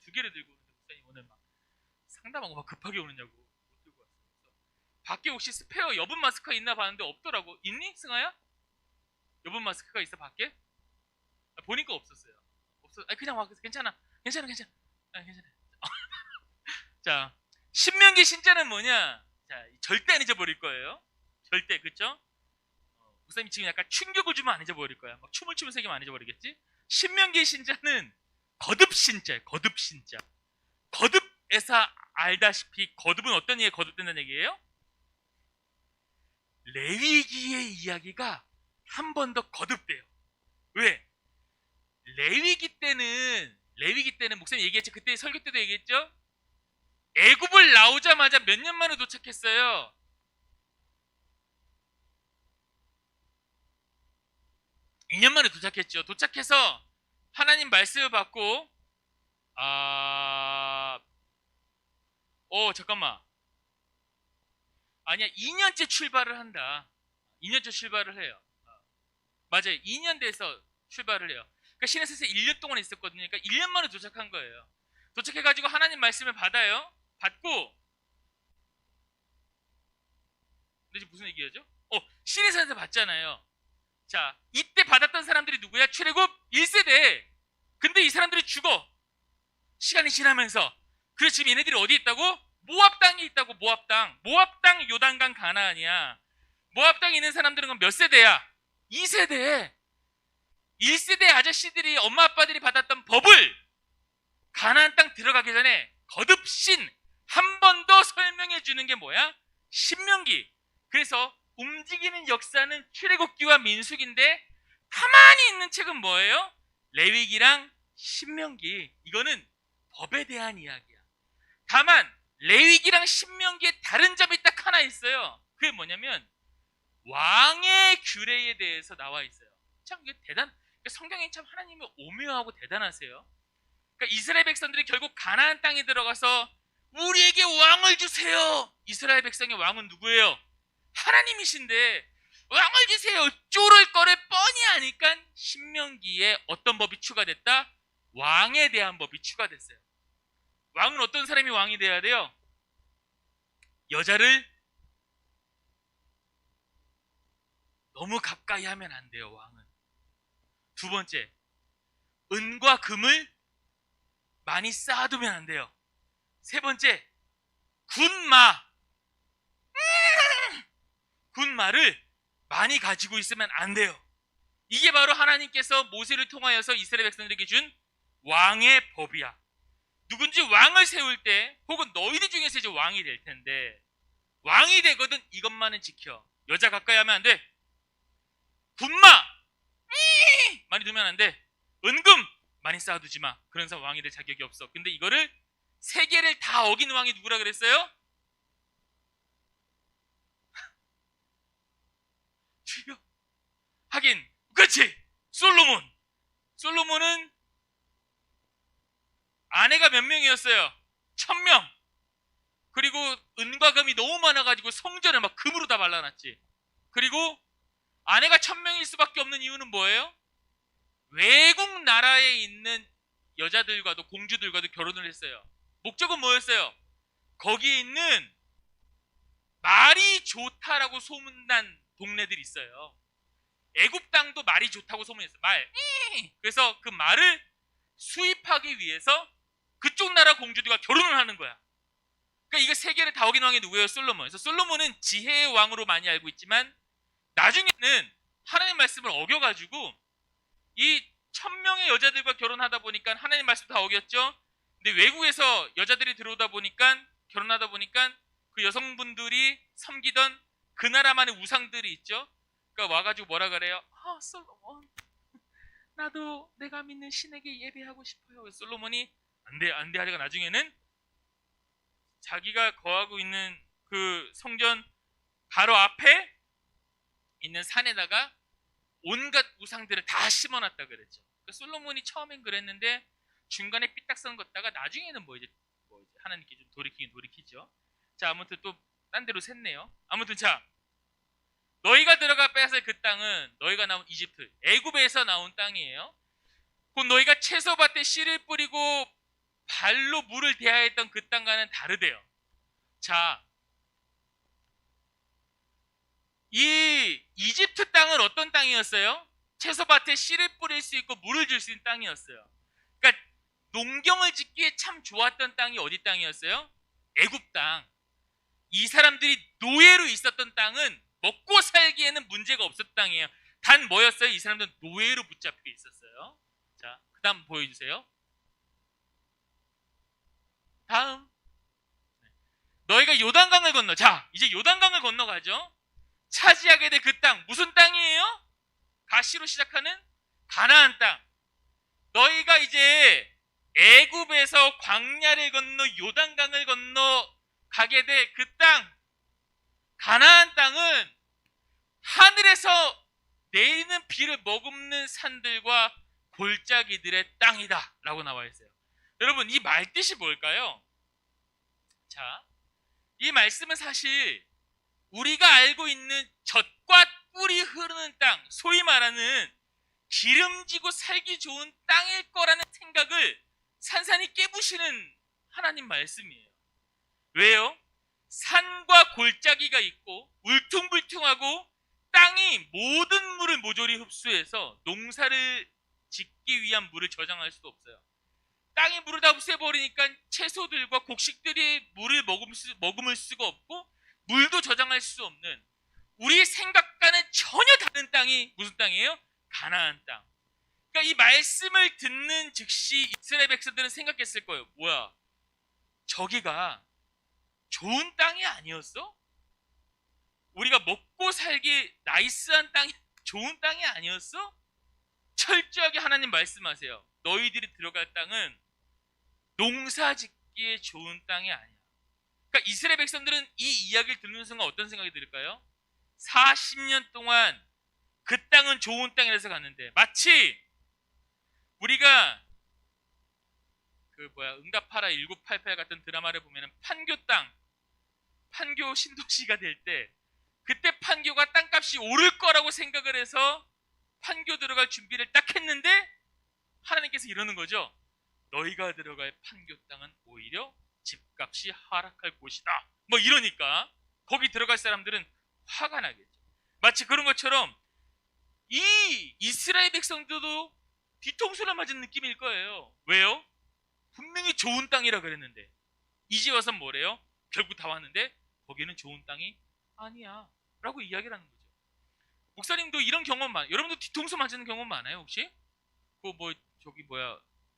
2개를 들고 오는데 목사님 오늘 막 상담하고 막 급하게 오느냐고 못 들고 왔어요. 그래서 밖에 혹시 스페어 여분 마스크가 있나 봤는데 없더라고. 있니? 승아야? 여분 마스크가 있어 밖에? 보니까 없었어요. 그냥 와. 괜찮아. 자, 신명기 신자는 뭐냐? 자, 절대 안 잊어버릴 거예요. 절대, 그쵸? 목사님이 지금 약간 충격을 주면 안 잊어버릴 거야. 막 춤을 추면서 얘기하면 안 잊어버리겠지? 신명기 신자는 거듭 신자예요. 거듭 신자. 거듭에서 알다시피 거듭은 어떤 얘기에 거듭된다는 얘기예요? 레위기의 이야기가 한 번 더 거듭돼요. 왜? 레위기 때는 목사님 얘기했죠. 그때 설교 때도 얘기했죠. 애굽을 나오자마자 몇 년 만에 도착했어요. 2년 만에 도착했죠. 도착해서 하나님 말씀을 받고 잠깐만. 아니야, 2년째 출발을 한다. 2년째 출발을 해요. 맞아요. 2년 돼서 출발을 해요. 그러니까 시내산에서 1년 동안 있었거든요. 그러니까 1년 만에 도착한 거예요. 도착해가지고 하나님 말씀을 받아요. 받고 근데 지금 무슨 얘기하죠? 시내산에서 받잖아요. 자, 이때 받았던 사람들이 누구야? 출애굽 1세대. 근데 이 사람들이 죽어. 시간이 지나면서. 그래서 지금 얘네들이 어디 있다고? 모압 땅에 있다고. 모압 땅 요단강 가나안이야. 모압 땅에 있는 사람들은 그럼 몇 세대야? 2세대. 1세대 아저씨들이 엄마 아빠들이 받았던 법을 가나안 땅 들어가기 전에 거듭신 한 번 더 설명해 주는 게 뭐야? 신명기. 그래서 움직이는 역사는 출애굽기와 민수기인데 가만히 있는 책은 뭐예요? 레위기랑 신명기. 이거는 법에 대한 이야기야. 다만 레위기랑 신명기에 다른 점이 딱 하나 있어요. 그게 뭐냐면 왕의 규례에 대해서 나와 있어요. 참 이게 성경에 참 하나님이 오묘하고 대단하세요. 그러니까 이스라엘 백성들이 결국 가나안 땅에 들어가서 우리에게 왕을 주세요. 이스라엘 백성의 왕은 누구예요? 하나님이신데 왕을 주세요. 쪼를 거를 뻔히 아니까 신명기에 어떤 법이 추가됐다? 왕에 대한 법이 추가됐어요. 왕은 어떤 사람이 왕이 돼야 돼요? 여자를 너무 가까이 하면 안 돼요. 왕은. 두 번째, 은과 금을 많이 쌓아두면 안 돼요. 세 번째, 군마를 많이 가지고 있으면 안 돼요. 이게 바로 하나님께서 모세를 통하여서 이스라엘 백성들에게 준 왕의 법이야. 누군지 왕을 세울 때 혹은 너희들 중에서 이제 왕이 될 텐데 왕이 되거든 이것만은 지켜. 여자 가까이 하면 안 돼. 군마 많이 두면 안 돼. 은금 많이 쌓아두지 마. 그런 사람 왕이 될 자격이 없어. 근데 이거를 세 개를 다 어긴 왕이 누구라 그랬어요? 하긴 그렇지. 솔로몬은 아내가 몇 명이었어요? 1000명. 그리고 은과 금이 너무 많아가지고 성전을 막 금으로 다 발라놨지. 그리고 아내가 1000명일 수밖에 없는 이유는 뭐예요? 외국 나라에 있는 여자들과도 공주들과도 결혼을 했어요. 목적은 뭐였어요? 거기에 있는 말이 좋다라고 소문난 동네들이 있어요. 애굽 땅도 말이 좋다고 소문했어요. 말. 그래서 그 말을 수입하기 위해서 그쪽 나라 공주들과 결혼을 하는 거야. 그러니까 이거 세 개를 다 어긴 왕이 누구예요? 솔로몬. 그래서 솔로몬은 지혜의 왕으로 많이 알고 있지만 나중에는 하나님 말씀을 어겨가지고 이 1000명의 여자들과 결혼하다 보니까 하나님 말씀 다 어겼죠. 근데 외국에서 여자들이 들어오다 보니까 결혼하다 보니까 그 여성분들이 섬기던 그 나라만의 우상들이 있죠. 그러니까 와가지고 뭐라 그래요? 솔로몬, 나도 내가 믿는 신에게 예배하고 싶어요. 솔로몬이 안돼 하다가 나중에는 자기가 거하고 있는 그 성전 바로 앞에 있는 산에다가 온갖 우상들을 다 심어놨다 그랬죠. 그러니까 솔로몬이 처음엔 그랬는데 중간에 삐딱선 걷다가 나중에는 뭐 이제 하나님께 좀 돌이키죠. 자, 아무튼 또 딴 데로 샜네요. 아무튼 자, 너희가 들어가 빼앗을 그 땅은 너희가 나온 이집트, 애굽에서 나온 땅이에요. 곧 너희가 채소밭에 씨를 뿌리고 발로 물을 대하였던 그 땅과는 다르대요. 자, 이 이집트 땅은 어떤 땅이었어요? 채소밭에 씨를 뿌릴 수 있고 물을 줄 수 있는 땅이었어요. 그러니까 농경을 짓기에 참 좋았던 땅이 어디 땅이었어요? 애굽 땅. 이 사람들이 노예로 있었던 땅은 먹고 살기에는 문제가 없었던 땅이에요. 단 뭐였어요? 이 사람들은 노예로 붙잡혀 있었어요. 자, 그 다음 보여주세요. 다음. 너희가 요단강을 건너. 자, 이제 요단강을 건너가죠. 차지하게 될 그 땅. 무슨 땅이에요? 가시로 시작하는 가나안 땅. 너희가 이제 애굽에서 광야를 건너 요단강을 건너 가게 될 그 땅. 가나안 땅은 하늘에서 내리는 비를 머금는 산들과 골짜기들의 땅이다 라고 나와 있어요. 여러분, 이 말뜻이 뭘까요? 자, 이 말씀은 사실 우리가 알고 있는 젖과 꿀이 흐르는 땅, 소위 말하는 기름지고 살기 좋은 땅일 거라는 생각을 산산이 깨부시는 하나님 말씀이에요. 왜요? 산과 골짜기가 있고 울퉁불퉁하고 땅이 모든 물을 모조리 흡수해서 농사를 짓기 위한 물을 저장할 수도 없어요. 땅이 물을 다 흡수해버리니까 채소들과 곡식들이 물을 머금을 수가 없고 물도 저장할 수 없는 우리 생각과는 전혀 다른 땅이 무슨 땅이에요? 가나안 땅. 그러니까 이 말씀을 듣는 즉시 이스라엘 백성들은 생각했을 거예요. 뭐야? 저기가 좋은 땅이 아니었어? 우리가 먹고 살기 나이스한 땅이 좋은 땅이 아니었어? 철저하게 하나님 말씀하세요. 너희들이 들어갈 땅은 농사 짓기에 좋은 땅이 아니야. 그러니까 이스라엘 백성들은 이 이야기를 듣는 순간 어떤 생각이 들까요? 40년 동안 그 땅은 좋은 땅이라서 갔는데, 마치 우리가 응답하라 1988 같은 드라마를 보면 판교 땅, 판교 신도시가 될 때 그때 판교가 땅값이 오를 거라고 생각을 해서 판교 들어갈 준비를 딱 했는데 하나님께서 이러는 거죠. 너희가 들어갈 판교 땅은 오히려 집값이 하락할 곳이다. 뭐 이러니까 거기 들어갈 사람들은 화가 나겠죠. 마치 그런 것처럼 이 이스라엘 백성들도 뒤통수를 맞은 느낌일 거예요. 왜요? 분명히 좋은 땅이라 그랬는데 이제 와서 뭐래요? 결국 다 왔는데 거기는 좋은 땅이 아니야 라고 이야기를 하는 거죠. 목사님도 이런 경험 여러분도 뒤통수 맞는 경험 많아요 혹시?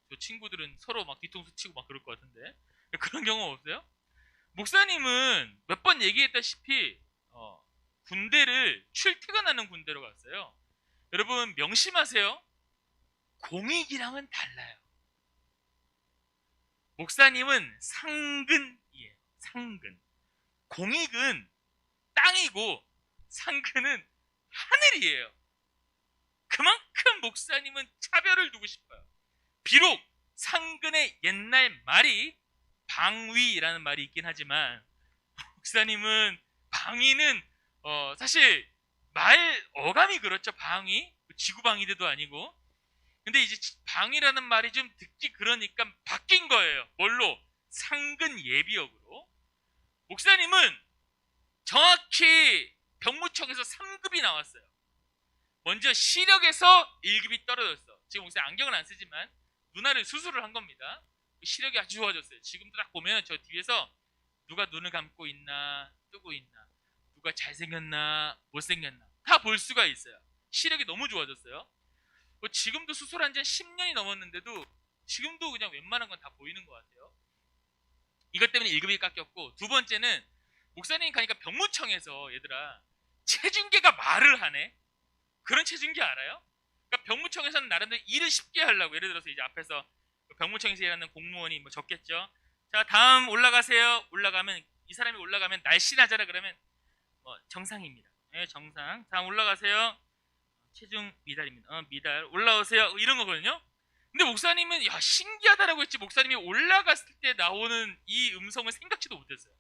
저 친구들은 서로 막 뒤통수 치고 막 그럴 것 같은데 그런 경험 없어요? 목사님은 몇 번 얘기했다시피 군대를 출퇴근하는 군대로 갔어요. 여러분 명심하세요. 공익이랑은 달라요. 목사님은 상근이에요. 상근. 공익은 땅이고 상근은 하늘이에요. 그만큼 목사님은 차별을 두고 싶어요. 비록 상근의 옛날 말이 방위라는 말이 있긴 하지만 목사님은 방위는 사실 말 어감이 그렇죠. 방위 지구방위대도 아니고. 근데 이제 방위라는 말이 좀 듣기 그러니까 바뀐 거예요. 뭘로? 상근 예비역으로. 목사님은 정확히 병무청에서 3급이 나왔어요. 먼저 시력에서 1급이 떨어졌어. 지금 목사님 안경은 안 쓰지만 눈알을 수술을 한 겁니다. 시력이 아주 좋아졌어요. 지금도 딱 보면 저 뒤에서 누가 눈을 감고 있나 뜨고 있나, 누가 잘생겼나 못생겼나 다 볼 수가 있어요. 시력이 너무 좋아졌어요. 지금도 수술한 지 10년이 넘었는데도 지금도 그냥 웬만한 건 다 보이는 것 같아요. 이것 때문에 1급이 깎였고, 두 번째는 목사님이 가니까 병무청에서 얘들아 체중계가 말을 하네. 그런 체중계 알아요? 그러니까 병무청에서는 나름대로 일을 쉽게 하려고, 예를 들어서 이제 앞에서 병무청에서 일하는 공무원이 뭐 적겠죠. 자 다음 올라가세요. 올라가면 이 사람이 올라가면 날씬하잖아. 그러면 정상입니다. 네, 정상. 다음 올라가세요. 체중 미달입니다. 미달. 올라오세요. 이런 거거든요. 근데 목사님은 야 신기하다라고 했지 목사님이 올라갔을 때 나오는 이 음성을 생각지도 못했어요.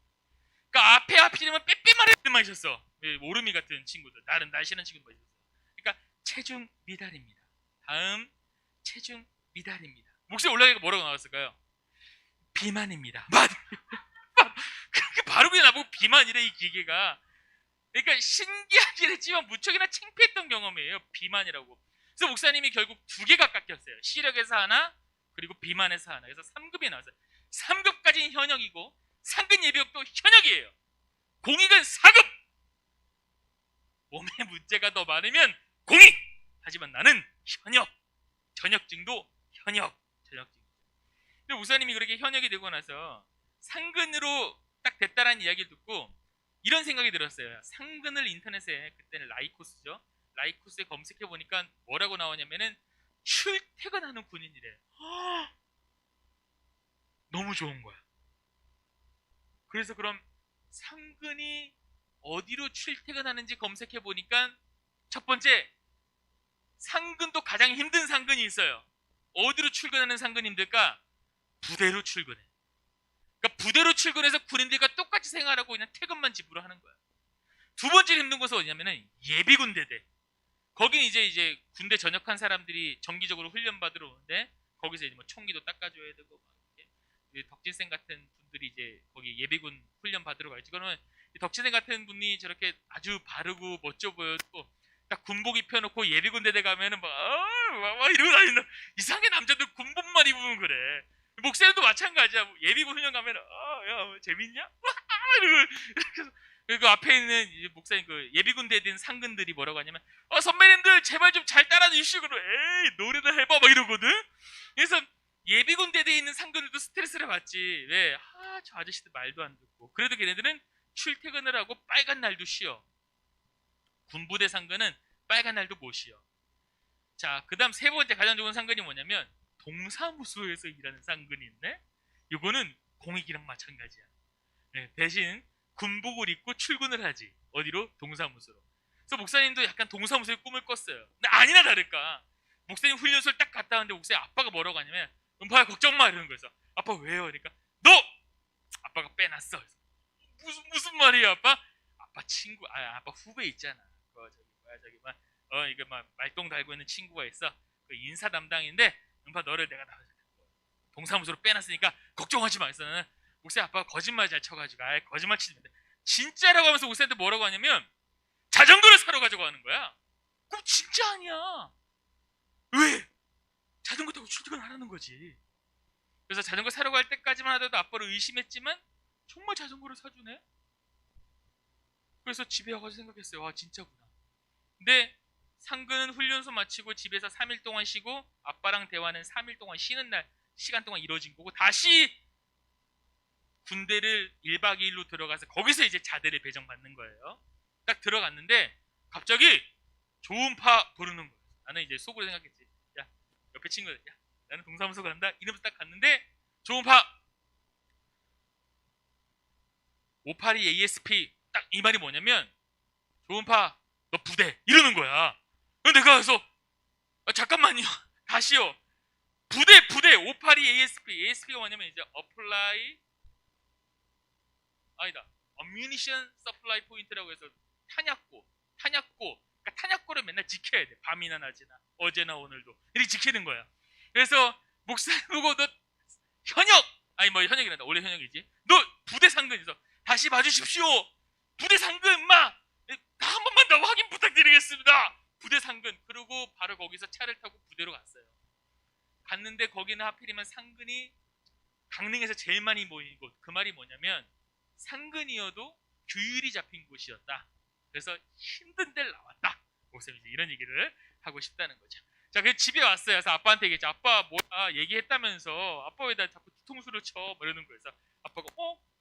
그러니까 앞에 하필이면 빼빼마른 애들만 있었어. 오르미 같은 친구들, 다른 날씬한 친구들만 있었어. 그러니까 체중 미달입니다. 다음 체중 미달입니다. 목사님 올라가니까 뭐라고 나왔을까요? 비만입니다. 그렇게 바로 그냥 나보고 비만이래 이 기계가. 그러니까 신기하긴 했지만 무척이나 창피했던 경험이에요. 비만이라고. 그래서 목사님이 결국 2개가 깎였어요. 시력에서 하나, 그리고 비만에서 하나. 그래서 3급이 나왔어요. 3급까지는 현역이고 상근 예비역도 현역이에요. 공익은 4급. 몸에 문제가 더 많으면 공익. 하지만 나는 현역. 전역증도 현역. 전역증. 근데 목사님이 그렇게 현역이 되고 나서 상근으로 딱 됐다라는 이야기를 듣고 이런 생각이 들었어요. 상근을 인터넷에, 그때는 라이코스죠. 라이코스에 검색해 보니까 뭐라고 나오냐면은 출퇴근하는 군인이래. 너무 좋은 거야. 그래서 그럼 상근이 어디로 출퇴근하는지 검색해 보니까 첫 번째, 상근도 가장 힘든 상근이 있어요. 어디로 출근하는 상근이 힘들까? 부대로 출근해. 그러니까 부대로 출근해서 군인들과 똑같이 생활하고 그냥 퇴근만 집으로 하는 거야. 두 번째 힘든 곳은 어디냐면은 예비군대대. 거긴 이제 군대 전역한 사람들이 정기적으로 훈련 받으러 오는데 거기서 이제 뭐 총기도 닦아줘야 되고 막 이렇게 덕진생 같은 분들이 이제 거기 예비군 훈련 받으러 가야지. 그러면 덕진생 같은 분이 저렇게 아주 바르고 멋져 보여도 딱 군복 입혀놓고 예비군대대 가면은 막 이러고 다니는 이상하게 남자들 군복만 입으면 그래. 목사님도 마찬가지야. 예비군 훈련 가면 야 재밌냐? 이러고 그리고 앞에 있는 이제 목사님 그 예비군대에 든 상근들이 뭐라고 하냐면 선배님들 제발 좀 잘 따라 주시고 에이 노래나 해봐 막 이러거든. 그래서 예비군대에 있는 상근들도 스트레스를 받지. 왜? 저 아저씨들 말도 안 듣고. 그래도 걔네들은 출퇴근을 하고 빨간 날도 쉬어. 군부대 상근은 빨간 날도 못 쉬어. 자, 그 다음 세 번째 가장 좋은 상근이 뭐냐면 동사무소에서 일하는 상근이 있네. 이거는 공익이랑 마찬가지야. 네, 대신 군복을 입고 출근을 하지. 어디로? 동사무소로. 그래서 목사님도 약간 동사무소의 꿈을 꿨어요. 근데 아니나 다를까 목사님 훈련소를 딱 갔다 왔는데 목사님 아빠가 뭐라고 하냐면 은파야 걱정 마 이러는 거였어. 아빠 왜요? 그러니까 너! 아빠가 빼놨어. 무슨 말이야 아빠? 아빠 친구 아빠 후배 있잖아. 저기 이거 막 말똥 달고 있는 친구가 있어. 그 인사 담당인데 은파 너를 내가 동사무소로 빼놨으니까 걱정하지 마. 그래서 나는 목사님 아빠가 거짓말 잘 쳐가지고 거짓말 치지 마. 진짜라고 하면서 목사님한테 뭐라고 하냐면 자전거를 사러 가자고 하는 거야. 그럼 진짜 아니야. 왜? 자전거 타고 출퇴근하라는 거지. 그래서 자전거 사러 갈 때까지만 하더라도 아빠를 의심했지만 정말 자전거를 사주네. 그래서 집에 와가지고 생각했어요. 와 진짜구나. 근데 상근은 훈련소 마치고 집에서 3일 동안 쉬고 아빠랑 대화는 3일 동안 쉬는 날 시간 동안 이루어진 거고 다시 군대를 1박 2일로 들어가서 거기서 이제 자대를 배정받는 거예요. 딱 들어갔는데 갑자기 조음파 부르는 거예요. 나는 이제 속으로 생각했지. 야 옆에 친구들 야 나는 동사무소 간다 이러면서 딱 갔는데 조음파 582 ASP 딱 이 말이 뭐냐면 조음파 너 부대 이러는 거야. 그럼 내가 그래서 잠깐만요 다시요. 부대 582 ASP가 뭐냐면 이제 apply 아니다 ammunition supply point라고 해서 탄약고 그러니까 탄약고를 맨날 지켜야 돼. 밤이나 낮이나 어제나 오늘도 이렇게 지키는 거야. 그래서 목사님 보고 너 현역 현역이란다. 원래 현역이지. 너 부대 상근에서 다시 봐주십시오. 부대 상근 마 한 번만 더 확인 부탁드리겠습니다. 부대 상근. 그리고 바로 거기서 차를 타고 부대로 갔어요. 갔는데 거기는 하필이면 상근이 강릉에서 제일 많이 모인 곳. 그 말이 뭐냐면 상근이어도 규율이 잡힌 곳이었다. 그래서 힘든 데를 나왔다. 목사님이 이제 이런 얘기를 하고 싶다는 거죠. 자, 그래서 집에 왔어요. 그래서 아빠한테 얘기했죠. 아빠 뭐야 얘기했다면서 아빠 왜 나 자꾸 뒤통수를 쳐? 뭐 이러는 거예요. 그래서 아빠가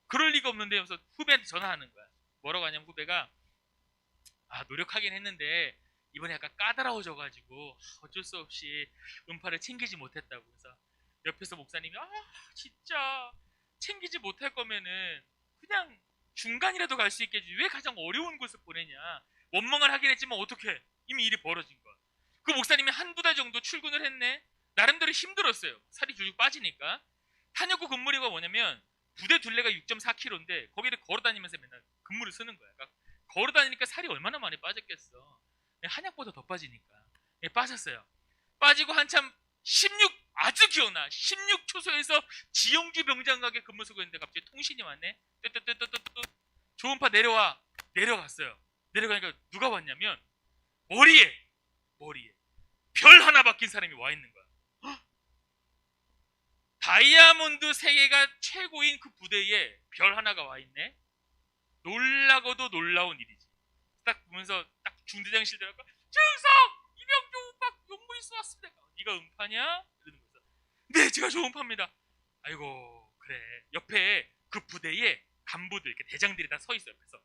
그럴 리가 없는데 하면서 후배한테 전화하는 거야. 뭐라고 하냐면 후배가 노력하긴 했는데 이번에 약간 까다로워져가지고 어쩔 수 없이 음파를 챙기지 못했다고. 그래서 옆에서 목사님이 진짜 챙기지 못할 거면은 그냥 중간이라도 갈 수 있게 해주지 왜 가장 어려운 곳을 보내냐. 원망을 하긴 했지만 어떡해 이미 일이 벌어진 거야. 그 목사님이 한두 달 정도 출근을 했네. 나름대로 힘들었어요. 살이 줄줄 빠지니까. 탄약고 근무료가 뭐냐면 부대 둘레가 6.4km인데 거기를 걸어다니면서 맨날 근무를 쓰는 거야. 그러니까 걸어다니니까 살이 얼마나 많이 빠졌겠어. 한약보다 더 빠지니까. 빠졌어요. 빠지고 한참 16 아주 기억나. 16초소에서 지영주 병장각에 근무 쓰고 있는데 갑자기 통신이 왔네. 조음파 내려갔어요. 내려가니까 누가 왔냐면 머리에 별 하나 박힌 사람이 와 있는 거야. 다이아몬드 3개가 최고인 그 부대에 별 하나가 와 있네. 놀라고도 놀라운 일이지. 딱 보면서 딱 중대장실 들어가 충성 이병조 오빠 용무이수 왔습니다. 네가 음파냐? 이러는 거죠. 네 제가 저 음파입니다. 아이고 그래. 옆에 그 부대에 간부들 이렇게 대장들이 다 서 있어. 옆에서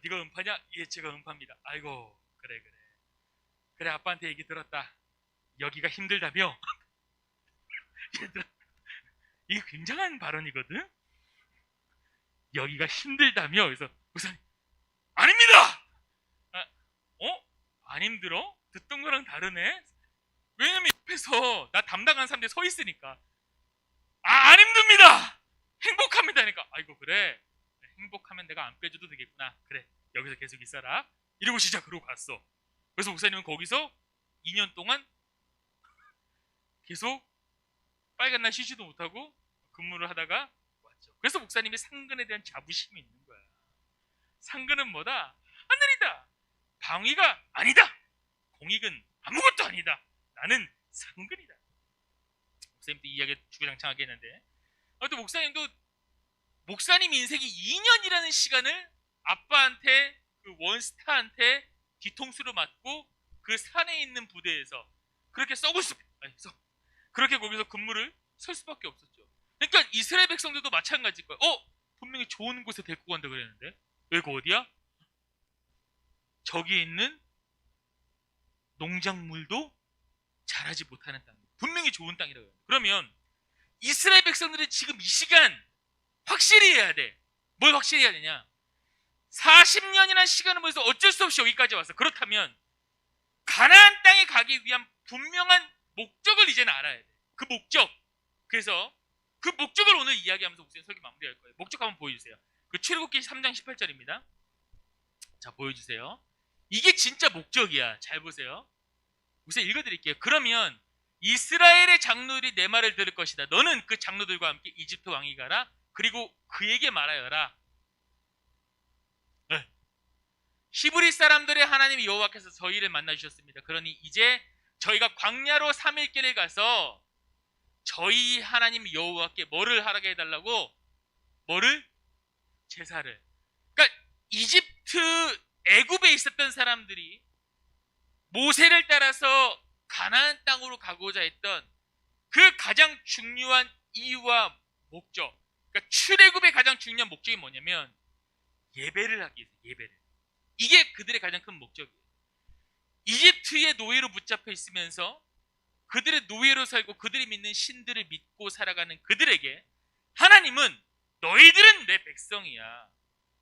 네가 음파냐? 예 제가 음파입니다. 아이고 그래 아빠한테 얘기 들었다. 여기가 힘들다며. 얘들아 이게 굉장한 발언이거든. 여기가 힘들다며. 그래서 목사님 아닙니다. 안 힘들어? 듣던 거랑 다르네. 왜냐면 옆에서 나 담당한 사람들이 서 있으니까. 안 힘듭니다. 행복합니다. 그러니까 아이고 그래 행복하면 내가 안 빼줘도 되겠구나. 그래 여기서 계속 있어라. 이러고 진짜 그러고 갔어. 그래서 목사님은 거기서 2년 동안 계속 빨간 날 쉬지도 못하고 근무를 하다가 왔죠. 그래서 목사님이 상근에 대한 자부심이 있는 거야. 상근은 뭐다? 하늘이다. 방위가 아니다. 공익은 아무것도 아니다. 나는 상근이다. 목사님도 이 이야기 주구장창하게 했는데 또 목사님도 목사님 인생이 2년이라는 시간을 아빠한테 그 원스타한테 뒤통수를 맞고 그 산에 있는 부대에서 그렇게 그렇게 거기서 근무를 설 수밖에 없었죠. 그러니까 이스라엘 백성들도 마찬가지일 거예요. 분명히 좋은 곳에 데리고 간다 그랬는데 여기가 어디야? 저기 있는 농작물도 자라지 못하는 땅. 분명히 좋은 땅이라고 해요. 그러면 이스라엘 백성들은 지금 이 시간 확실히 해야 돼. 뭘 확실히 해야 되냐? 40년이라는 시간을 보내서 어쩔 수 없이 여기까지 왔어. 그렇다면 가나안 땅에 가기 위한 분명한 목적을 이제는 알아야 돼. 그 목적. 그래서 그 목적을 오늘 이야기하면서 목사님 설교 마무리할 거예요. 목적 한번 보여주세요. 그 출애굽기 3장 18절입니다. 자, 보여주세요. 이게 진짜 목적이야. 잘 보세요. 목사님 읽어드릴게요. 그러면 이스라엘의 장로들이 내 말을 들을 것이다. 너는 그 장로들과 함께 이집트 왕이 가라. 그리고 그에게 말하여라. 네. 히브리 사람들의 하나님 여호와께서 저희를 만나주셨습니다. 그러니 이제 저희가 광야로 3일 길을 가서 저희 하나님 여호와께 뭐를 하게 해달라고? 뭐를? 제사를. 그러니까 이집트 애굽에 있었던 사람들이 모세를 따라서 가나안 땅으로 가고자 했던 그 가장 중요한 이유와 목적, 그러니까 출애굽의 가장 중요한 목적이 뭐냐면 예배를 하기 위해서. 예배를. 이게 그들의 가장 큰 목적이에요. 이집트의 노예로 붙잡혀 있으면서 그들의 노예로 살고 그들이 믿는 신들을 믿고 살아가는 그들에게 하나님은 너희들은 내 백성이야.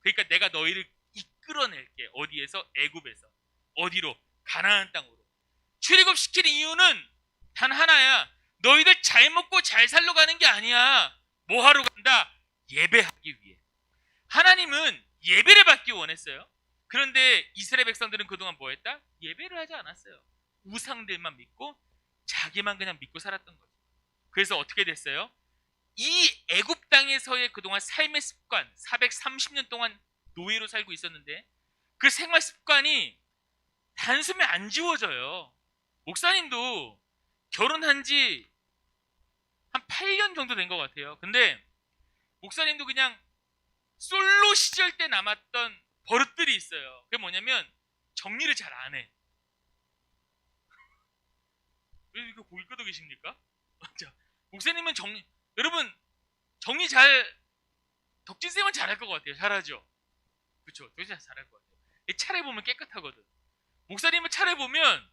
그러니까 내가 너희를 이끌어낼게. 어디에서? 애굽에서. 어디로? 가나안 땅으로. 출애굽시키는 이유는 단 하나야. 너희들 잘 먹고 잘 살러 가는 게 아니야. 뭐 하러 간다? 예배하기 위해. 하나님은 예배를 받기 원했어요. 그런데 이스라엘 백성들은 그동안 뭐 했다? 예배를 하지 않았어요. 우상들만 믿고 자기만 그냥 믿고 살았던 거죠. 그래서 어떻게 됐어요? 이 애굽 땅에서의 그동안 삶의 습관, 430년 동안 노예로 살고 있었는데 그 생활 습관이 단숨에 안 지워져요. 목사님도 결혼한 지 한 8년 정도 된 것 같아요. 근데 목사님도 그냥 솔로 시절 때 남았던 버릇들이 있어요. 그게 뭐냐면 정리를 잘 안 해. 왜 이렇게 고기 끄덕 계십니까? 목사님은 여러분 정리 덕진쌤은 잘할 것 같아요. 잘하죠? 그렇죠? 덕진쌤 잘할 것 같아요. 차례 보면 깨끗하거든. 목사님은 차례 보면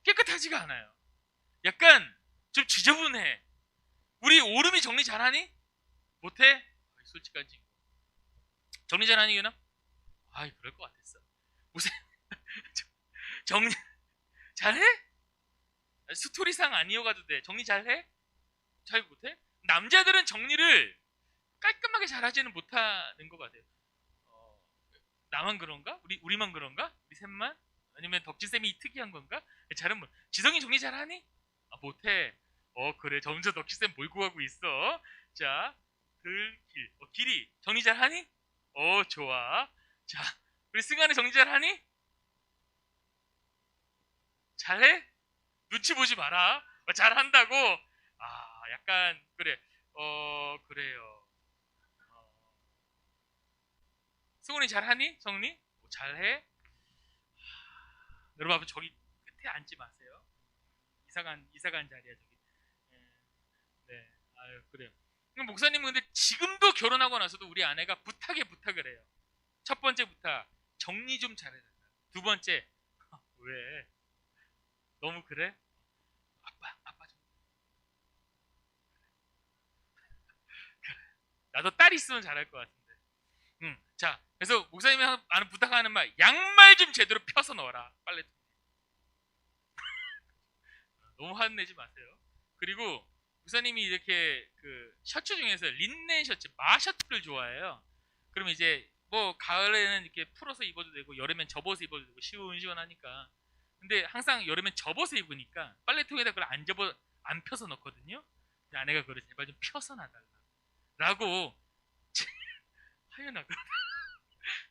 깨끗하지가 않아요. 약간 좀 지저분해. 우리 오름이 정리 잘하니? 못해? 솔직한 친구. 정리 잘하니 유나? 그럴 것 같았어. 목사님 정리 잘해? 스토리상 아니어가도 돼. 정리 잘해? 잘 못해? 남자들은 정리를 깔끔하게 잘하지는 못하는 것 같아요. 나만 그런가? 우리만 그런가? 우리 셋만? 아니면 덕진쌤이 특이한 건가? 잘은 뭐 지성이 정리 잘하니? 못해. 그래. 점점 덕진쌤 몰고 가고 있어. 자, 길이 정리 잘하니? 좋아. 자, 우리 승아는 정리 잘하니? 잘해? 눈치 보지 마라. 잘한다고? 약간 그래. 그래요. 승훈이 잘하니? 성훈이? 잘해? 여러분 저기 끝에 앉지 마세요. 이사간 자리야 저기. 네. 그래요. 목사님은 근데 지금도 결혼하고 나서도 우리 아내가 부탁을 해요. 첫 번째 부탁, 정리 좀 잘해달라. 두 번째, 왜? 너무 그래? 아빠 좀. 그래. 나도 딸 있으면 잘할 것 같은데. 자, 그래서 목사님이 하는 부탁하는 말, 양말 좀 제대로 펴서 넣어라. 빨래통에. 너무 화내지 마세요. 그리고 목사님이 이렇게 그 셔츠 중에서 린넨 셔츠, 마 셔츠를 좋아해요. 그럼 이제 뭐 가을에는 이렇게 풀어서 입어도 되고 여름엔 접어서 입어도 되고 시원시원하니까. 근데 항상 여름엔 접어서 입으니까 빨래통에다 그걸 안 펴서 넣거든요. 근데 아내가 그래, 제발 좀 펴서 놔달라 라고 하연아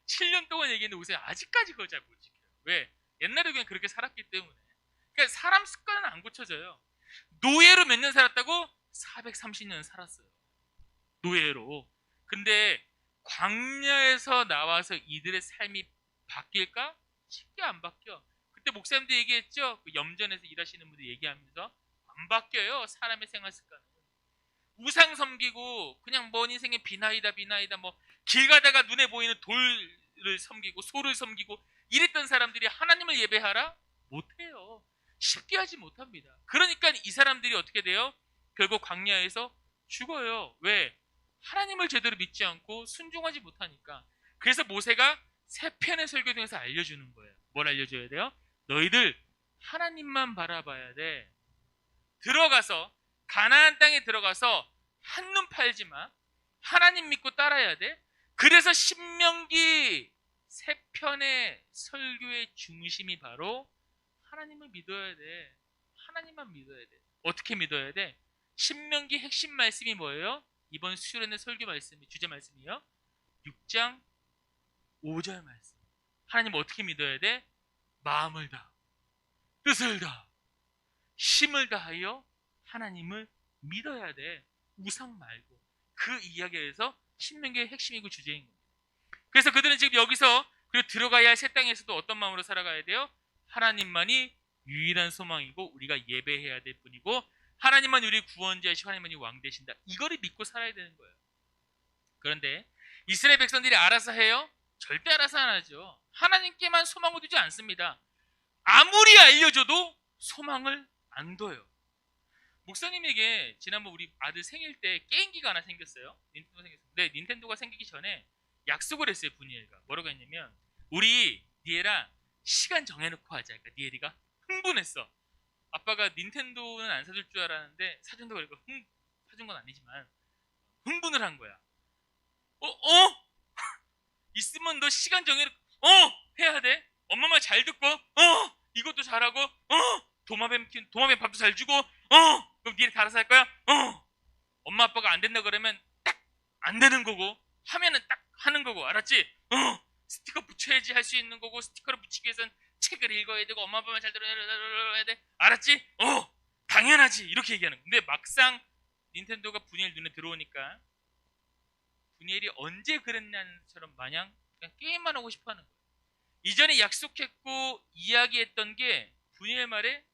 7년 동안 얘기했는데 우선 아직까지 그걸 잘 못 지켜요. 왜? 옛날에 그냥 그렇게 살았기 때문에. 그러니까 사람 습관은 안 고쳐져요. 노예로 몇 년 살았다고? 430년 살았어요. 노예로. 근데 광야에서 나와서 이들의 삶이 바뀔까? 쉽게 안 바뀌어. 그때 목사님도 얘기했죠. 그 염전에서 일하시는 분들 얘기하면서 안 바뀌어요. 사람의 생활 습관은. 우상 섬기고 그냥 먼 인생에 비나이다 뭐 길 가다가 눈에 보이는 돌을 섬기고 소를 섬기고 이랬던 사람들이 하나님을 예배하라? 못해요. 쉽게 하지 못합니다. 그러니까 이 사람들이 어떻게 돼요? 결국 광야에서 죽어요. 왜? 하나님을 제대로 믿지 않고 순종하지 못하니까. 그래서 모세가 세 편의 설교 중에서 알려주는 거예요. 뭘 알려줘야 돼요? 너희들 하나님만 바라봐야 돼. 들어가서 가나안 땅에 들어가서 한눈 팔지 마. 하나님 믿고 따라야 돼. 그래서 신명기 세 편의 설교의 중심이 바로 하나님을 믿어야 돼. 하나님만 믿어야 돼. 어떻게 믿어야 돼? 신명기 핵심 말씀이 뭐예요? 이번 수련의 설교 말씀이 주제 말씀이요. 6장 5절 말씀. 하나님 어떻게 믿어야 돼? 마음을 다, 뜻을 다, 힘을 다하여 하나님을 믿어야 돼. 우상 말고. 그 이야기에서 신명기의 핵심이고 주제인 겁니다. 그래서 그들은 지금 여기서 그리고 들어가야 할 새 땅에서도 어떤 마음으로 살아가야 돼요? 하나님만이 유일한 소망이고 우리가 예배해야 될 뿐이고 하나님만 우리 구원자이시고 하나님만이 왕 되신다. 이거를 믿고 살아야 되는 거예요. 그런데 이스라엘 백성들이 알아서 해요? 절대 알아서 안 하죠. 하나님께만 소망을 두지 않습니다. 아무리 알려줘도 소망을 안 둬요. 목사님에게 지난번 우리 아들 생일 때 게임기가 하나 생겼어요. 닌텐도가 생겼어요. 근데 닌텐도가 생기기 전에 약속을 했어요. 분이엘가. 뭐라고 했냐면 우리 니엘아 시간 정해놓고 하자. 그러니까 니엘이가 흥분했어. 아빠가 닌텐도는 안 사줄 줄 알았는데 사준다고 그러니까 사준 건 아니지만 흥분을 한 거야. 있으면 너 시간 정해놓고 해야 돼. 엄마 말 잘 듣고 이것도 잘하고 도마뱀 밥도 잘 주고 그럼 니네 다 알아서 할 거야? 엄마 아빠가 안 된다 그러면 딱 안 되는 거고 하면은 딱 하는 거고 알았지? 스티커 붙여야지 할 수 있는 거고 스티커를 붙이기 위해서는 책을 읽어야 되고 엄마 아빠만 잘 들어야 돼. 알았지? 당연하지. 이렇게 얘기하는 거야. 근데 막상 닌텐도가 분이엘 눈에 들어오니까 분이엘이 언제 그랬냐는 것처럼 마냥 그냥 게임만 하고 싶어 하는 거예요. 이전에 약속했고 이야기했던 게 분이엘 말에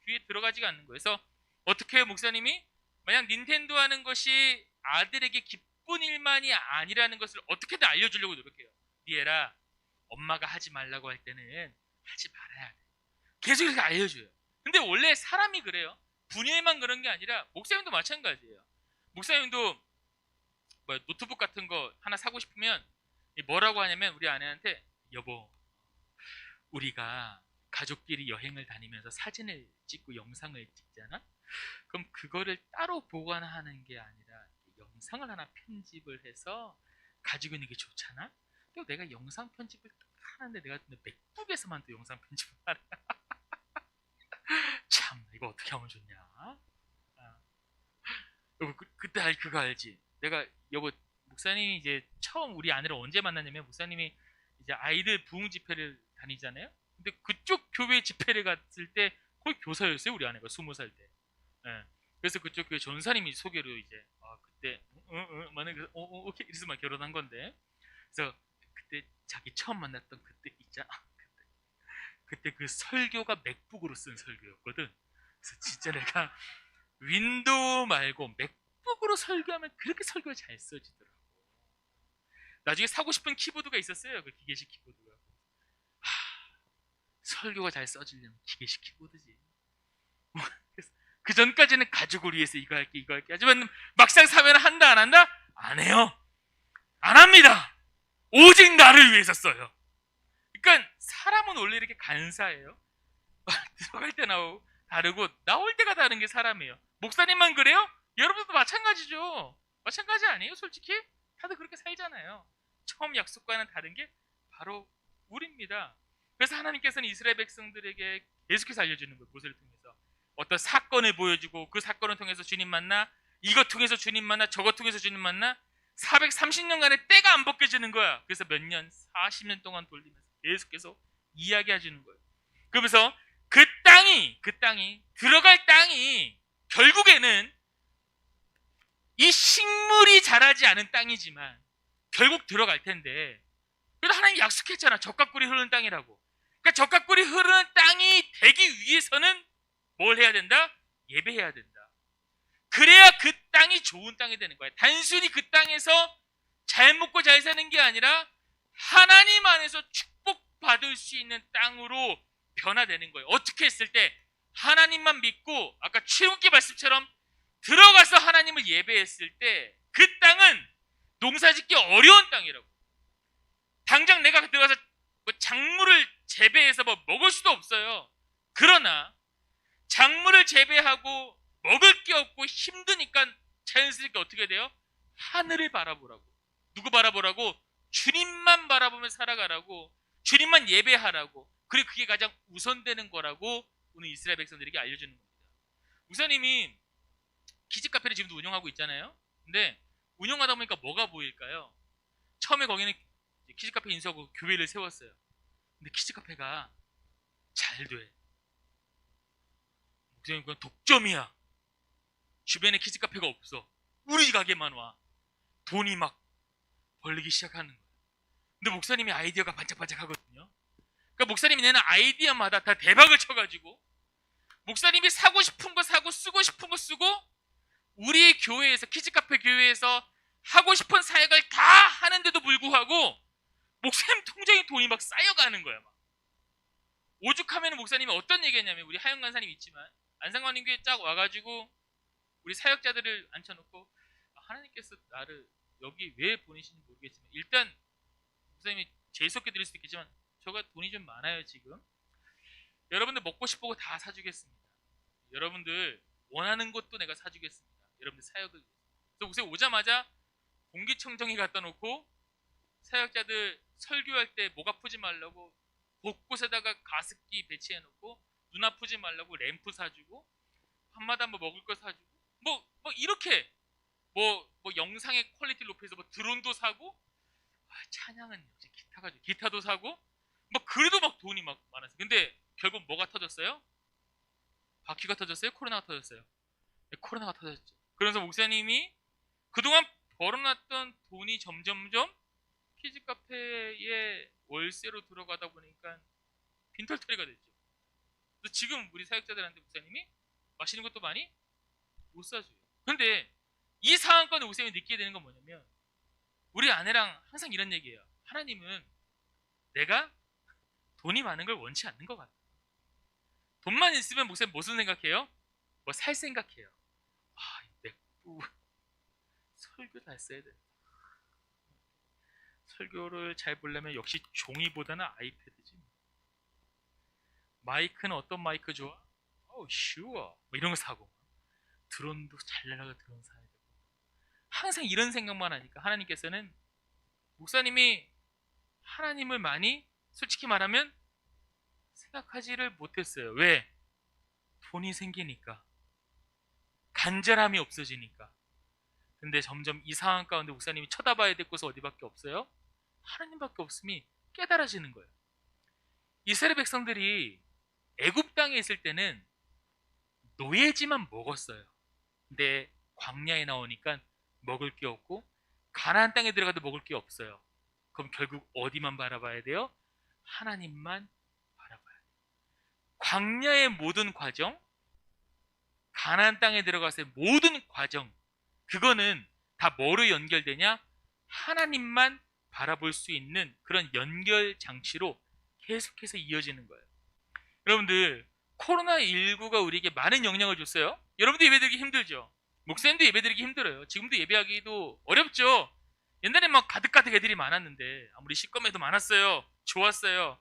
귀에 들어가지가 않는 거예요. 그래서 어떻게 해요 목사님이? 만약 닌텐도 하는 것이 아들에게 기쁜 일만이 아니라는 것을 어떻게든 알려주려고 노력해요. 니엘아 엄마가 하지 말라고 할 때는 하지 말아야 돼. 계속 이렇게 알려줘요. 근데 원래 사람이 그래요. 분이엘만 그런 게 아니라 목사님도 마찬가지예요. 목사님도 뭐 노트북 같은 거 하나 사고 싶으면 뭐라고 하냐면 우리 아내한테 여보 우리가 가족끼리 여행을 다니면서 사진을 찍고 영상을 찍잖아? 그럼 그거를 따로 보관하는 게 아니라 영상을 하나 편집을 해서 가지고 있는 게 좋잖아? 또 내가 영상 편집을 하는데 내가 맥북에서만 또 영상 편집을 하래. 참 이거 어떻게 하면 좋냐? 여보 그때 그거 알지? 내가 여보 목사님이 이제 처음 우리 아내를 언제 만났냐면 목사님이 이제 아이들 부흥 집회를 다니잖아요. 근데 그쪽 교회 집회를 갔을 때 거의 교사였어요. 우리 아내가 20살 때. 예. 그래서 그쪽 교회 전사님이 소개로 이제 그때 만약에 오케이 이래서 막 결혼한 건데. 그래서 그때 자기 처음 만났던 그때 있잖아. 그때 그 설교가 맥북으로 쓴 설교였거든. 그래서 진짜 내가 윈도우 말고 맥북으로 설교하면 그렇게 설교가 잘 써지더라고. 나중에 사고 싶은 키보드가 있었어요. 그 기계식 키보드가. 설교가 잘 써지려면 기계식 키보드지. 그 전까지는 가족을 위해서 이거 할게 하지만 막상 사회는 한다 안 한다? 안 해요. 안 합니다. 오직 나를 위해서 써요. 그러니까 사람은 원래 이렇게 간사해요. 들어갈 때 다르고 나올 때가 다른 게 사람이에요. 목사님만 그래요? 여러분도 마찬가지죠. 마찬가지 아니에요? 솔직히 다들 그렇게 살잖아요. 처음 약속과는 다른 게 바로 우리입니다. 그래서 하나님께서는 이스라엘 백성들에게 계속해서 알려주는 거예요. 모세를 통해서 어떤 사건을 보여주고 그 사건을 통해서 주님 만나, 이것 통해서 주님 만나, 저것 통해서 주님 만나. 430년간의 때가 안 벗겨지는 거야. 그래서 몇 년, 40년 동안 돌리면서 계속해서 이야기해주는 거예요. 그러면서 그 땅이 들어갈 땅이 결국에는 이 식물이 자라지 않은 땅이지만 결국 들어갈 텐데, 그래도 하나님 약속했잖아. 젖과 꿀이 흐르는 땅이라고. 그러니까 젖과 꿀이 흐르는 땅이 되기 위해서는 뭘 해야 된다? 예배해야 된다. 그래야 그 땅이 좋은 땅이 되는 거야. 단순히 그 땅에서 잘 먹고 잘 사는 게 아니라 하나님 안에서 축복받을 수 있는 땅으로 변화되는 거예요. 어떻게 했을 때 하나님만 믿고 아까 출애굽기 말씀처럼 들어가서 하나님을 예배했을 때 그 땅은 농사짓기 어려운 땅이라고. 당장 내가 들어가서 작물을 재배해서 먹을 수도 없어요. 그러나 작물을 재배하고 먹을 게 없고 힘드니까 자연스럽게 어떻게 돼요? 하늘을 바라보라고. 누구 바라보라고? 주님만 바라보며 살아가라고. 주님만 예배하라고. 그리고 그게 가장 우선되는 거라고 오늘 이스라엘 백성들에게 알려주는 겁니다. 목사님이 키즈카페를 지금도 운영하고 있잖아요. 근데 운영하다 보니까 뭐가 보일까요? 처음에 거기는 키즈카페 인수하고 교회를 세웠어요. 근데 키즈카페가 잘 돼. 목사님 그건 독점이야. 주변에 키즈카페가 없어. 우리 가게만 와. 돈이 막 벌리기 시작하는 거예요. 근데 목사님이 아이디어가 반짝반짝 하거든요. 그러니까 목사님이 내는 아이디어마다 다 대박을 쳐가지고 목사님이 사고 싶은 거 사고 쓰고 싶은 거 쓰고 우리 교회에서 키즈카페 교회에서 하고 싶은 사역을 다 하는데도 불구하고 목사님 통장에 돈이 막 쌓여가는 거야. 막. 오죽하면 목사님이 어떤 얘기했냐면 우리 하영 간사님 있지만 안상관님교회 쫙 와가지고 우리 사역자들을 앉혀놓고 하나님께서 나를 여기 왜 보내시는지 모르겠지만 일단 목사님이 재수없게 드릴 수도 있겠지만 저가 돈이 좀 많아요 지금. 여러분들 먹고 싶은 거 다 사주겠습니다. 여러분들 원하는 것도 내가 사주겠습니다. 여러분들 사역을 위해서. 그래서 목사님 오자마자 공기청정기 갖다 놓고 사역자들 설교할 때 목 아프지 말라고 곳곳에다가 가습기 배치해 놓고 눈 아프지 말라고 램프 사주고 밤마다 뭐 먹을 거 사주고 뭐 이렇게 뭐 영상의 퀄리티를 높여서 뭐 드론도 사고 찬양은 역시 기타도 사고 뭐 그래도 막 돈이 막 많았어요. 근데 결국 뭐가 터졌어요? 바퀴가 터졌어요? 코로나가 터졌어요? 네, 코로나가 터졌죠. 그래서 목사님이 그동안 벌어놨던 돈이 점점점 키즈카페에 월세로 들어가다 보니까 빈털터리가 됐죠. 그래서 지금 우리 사역자들한테 목사님이 맛있는 것도 많이 못 사줘요. 근데 이 상황 가운데 목사님이 느끼게 되는 건 뭐냐면 우리 아내랑 항상 이런 얘기예요. 하나님은 내가 돈이 많은 걸 원치 않는 것 같아. 돈만 있으면 목사님 무슨 생각해요? 뭐 살 생각해요. 맥북 설교도 했어야 돼. 설교를 잘 보려면 역시 종이보다는 아이패드지. 마이크는 어떤 마이크 좋아? 슈어. 뭐 이런 거 사고. 드론도 잘 날아가 드론 사야 되고. 항상 이런 생각만 하니까 하나님께서는 목사님이 하나님을 많이 솔직히 말하면 생각하지를 못했어요. 왜? 돈이 생기니까. 간절함이 없어지니까. 근데 점점 이 상황 가운데 목사님이 쳐다봐야 될 곳은 어디밖에 없어요? 하나님밖에 없음이 깨달아지는 거예요. 이스라엘 백성들이 애굽 땅에 있을 때는 노예지만 먹었어요. 근데 광야에 나오니까 먹을 게 없고 가나안 땅에 들어가도 먹을 게 없어요. 그럼 결국 어디만 바라봐야 돼요? 하나님만 바라봐야 돼요. 광야의 모든 과정, 가나안 땅에 들어가서의 모든 과정, 그거는 다 뭐로 연결되냐? 하나님만 바라볼 수 있는 그런 연결 장치로 계속해서 이어지는 거예요. 여러분들 코로나19가 우리에게 많은 영향을 줬어요. 여러분도 예배드리기 힘들죠? 목사님도 예배드리기 힘들어요. 지금도 예배하기도 어렵죠? 옛날에 막 가득가득 애들이 많았는데 아무리 시꺼매도 많았어요. 좋았어요.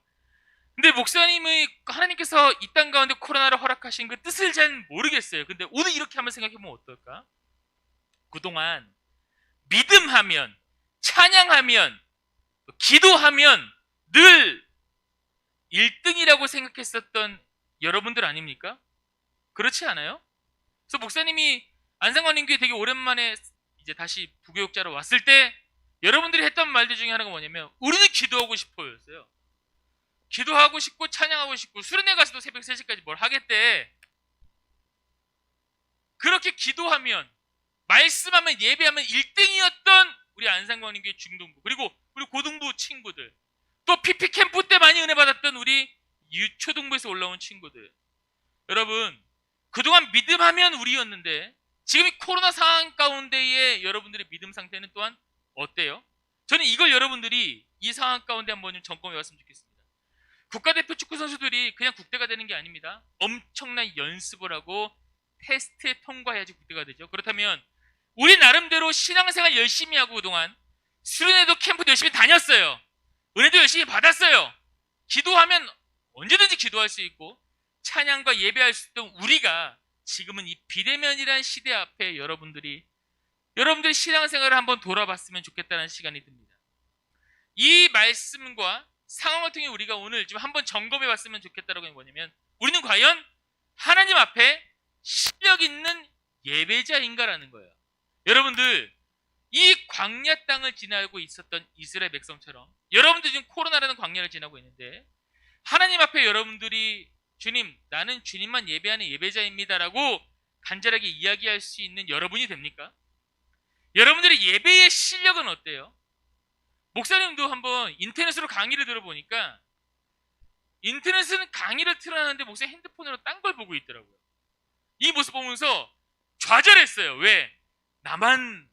근데 목사님의 하나님께서 이 땅 가운데 코로나를 허락하신 그 뜻을 잘 모르겠어요. 근데 오늘 이렇게 한번 생각해보면 어떨까? 그동안 믿음하면, 찬양하면, 기도하면 늘 1등이라고 생각했었던 여러분들 아닙니까? 그렇지 않아요? 그래서 목사님이 안상관님교회 되게 오랜만에 이제 다시 부교육자로 왔을 때 여러분들이 했던 말들 중에 하나가 뭐냐면 우리는 기도하고 싶어였어요. 기도하고 싶고 찬양하고 싶고 수련회 가서도 새벽 3시까지 뭘 하겠대. 그렇게 기도하면 말씀하면 예배하면 1등이었던 우리 안산광림교회 중동부, 그리고 우리 고등부 친구들, 또 PP 캠프 때 많이 은혜 받았던 우리 초등부에서 올라온 친구들, 여러분 그동안 믿음하면 우리였는데 지금 이 코로나 상황 가운데의 여러분들의 믿음 상태는 또한 어때요? 저는 이걸 여러분들이 이 상황 가운데 한번 좀 점검해 봤으면 좋겠습니다. 국가대표 축구 선수들이 그냥 국대가 되는 게 아닙니다. 엄청난 연습을 하고 테스트에 통과해야지 국대가 되죠. 그렇다면 우리 나름대로 신앙생활 열심히 하고 그동안 수련회도 캠프도 열심히 다녔어요. 은혜도 열심히 받았어요. 기도하면 언제든지 기도할 수 있고 찬양과 예배할 수 있던 우리가 지금은 이 비대면이라는 시대 앞에 여러분들이 신앙생활을 한번 돌아봤으면 좋겠다는 시간이 듭니다. 이 말씀과 상황을 통해 우리가 오늘 좀 한번 점검해 봤으면 좋겠다라고 하는 뭐냐면, 우리는 과연 하나님 앞에 실력 있는 예배자인가라는 거예요. 여러분들, 이 광야 땅을 지나고 있었던 이스라엘 백성처럼 여러분들 지금 코로나라는 광야를 지나고 있는데 하나님 앞에 여러분들이 주님, 나는 주님만 예배하는 예배자입니다라고 간절하게 이야기할 수 있는 여러분이 됩니까? 여러분들의 예배의 실력은 어때요? 목사님도 한번 인터넷으로 강의를 들어보니까 인터넷은 강의를 틀어놨는데 목사님 핸드폰으로 딴 걸 보고 있더라고요. 이 모습 보면서 좌절했어요. 왜? 나만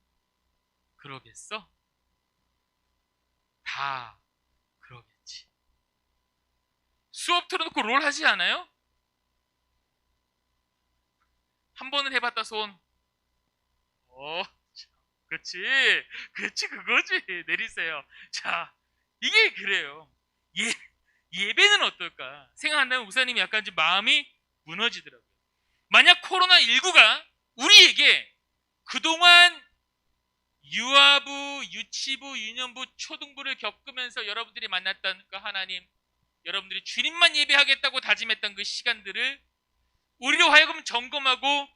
그러겠어? 다 그러겠지. 수업 틀어놓고 롤 하지 않아요? 한 번은 해봤다 손. 그렇지, 그거지. 내리세요. 자, 이게 그래요. 예배는 어떨까? 생각한다면 목사님이 약간 좀 마음이 무너지더라고요. 만약 코로나19가 우리에게 그동안 유아부, 유치부, 유년부, 초등부를 겪으면서 여러분들이 만났던 그 하나님, 여러분들이 주님만 예배하겠다고 다짐했던 그 시간들을 우리로 하여금 점검하고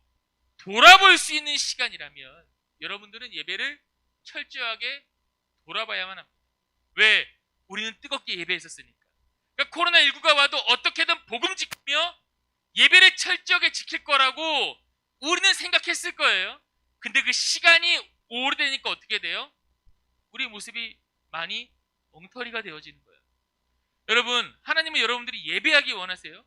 돌아볼 수 있는 시간이라면 여러분들은 예배를 철저하게 돌아봐야만 합니다. 왜? 우리는 뜨겁게 예배했었으니까. 그러니까 코로나19가 와도 어떻게든 복음 지키며 예배를 철저하게 지킬 거라고 우리는 생각했을 거예요. 근데 그 시간이 오래되니까 어떻게 돼요? 우리 모습이 많이 엉터리가 되어지는 거예요. 여러분, 하나님은 여러분들이 예배하기 원하세요.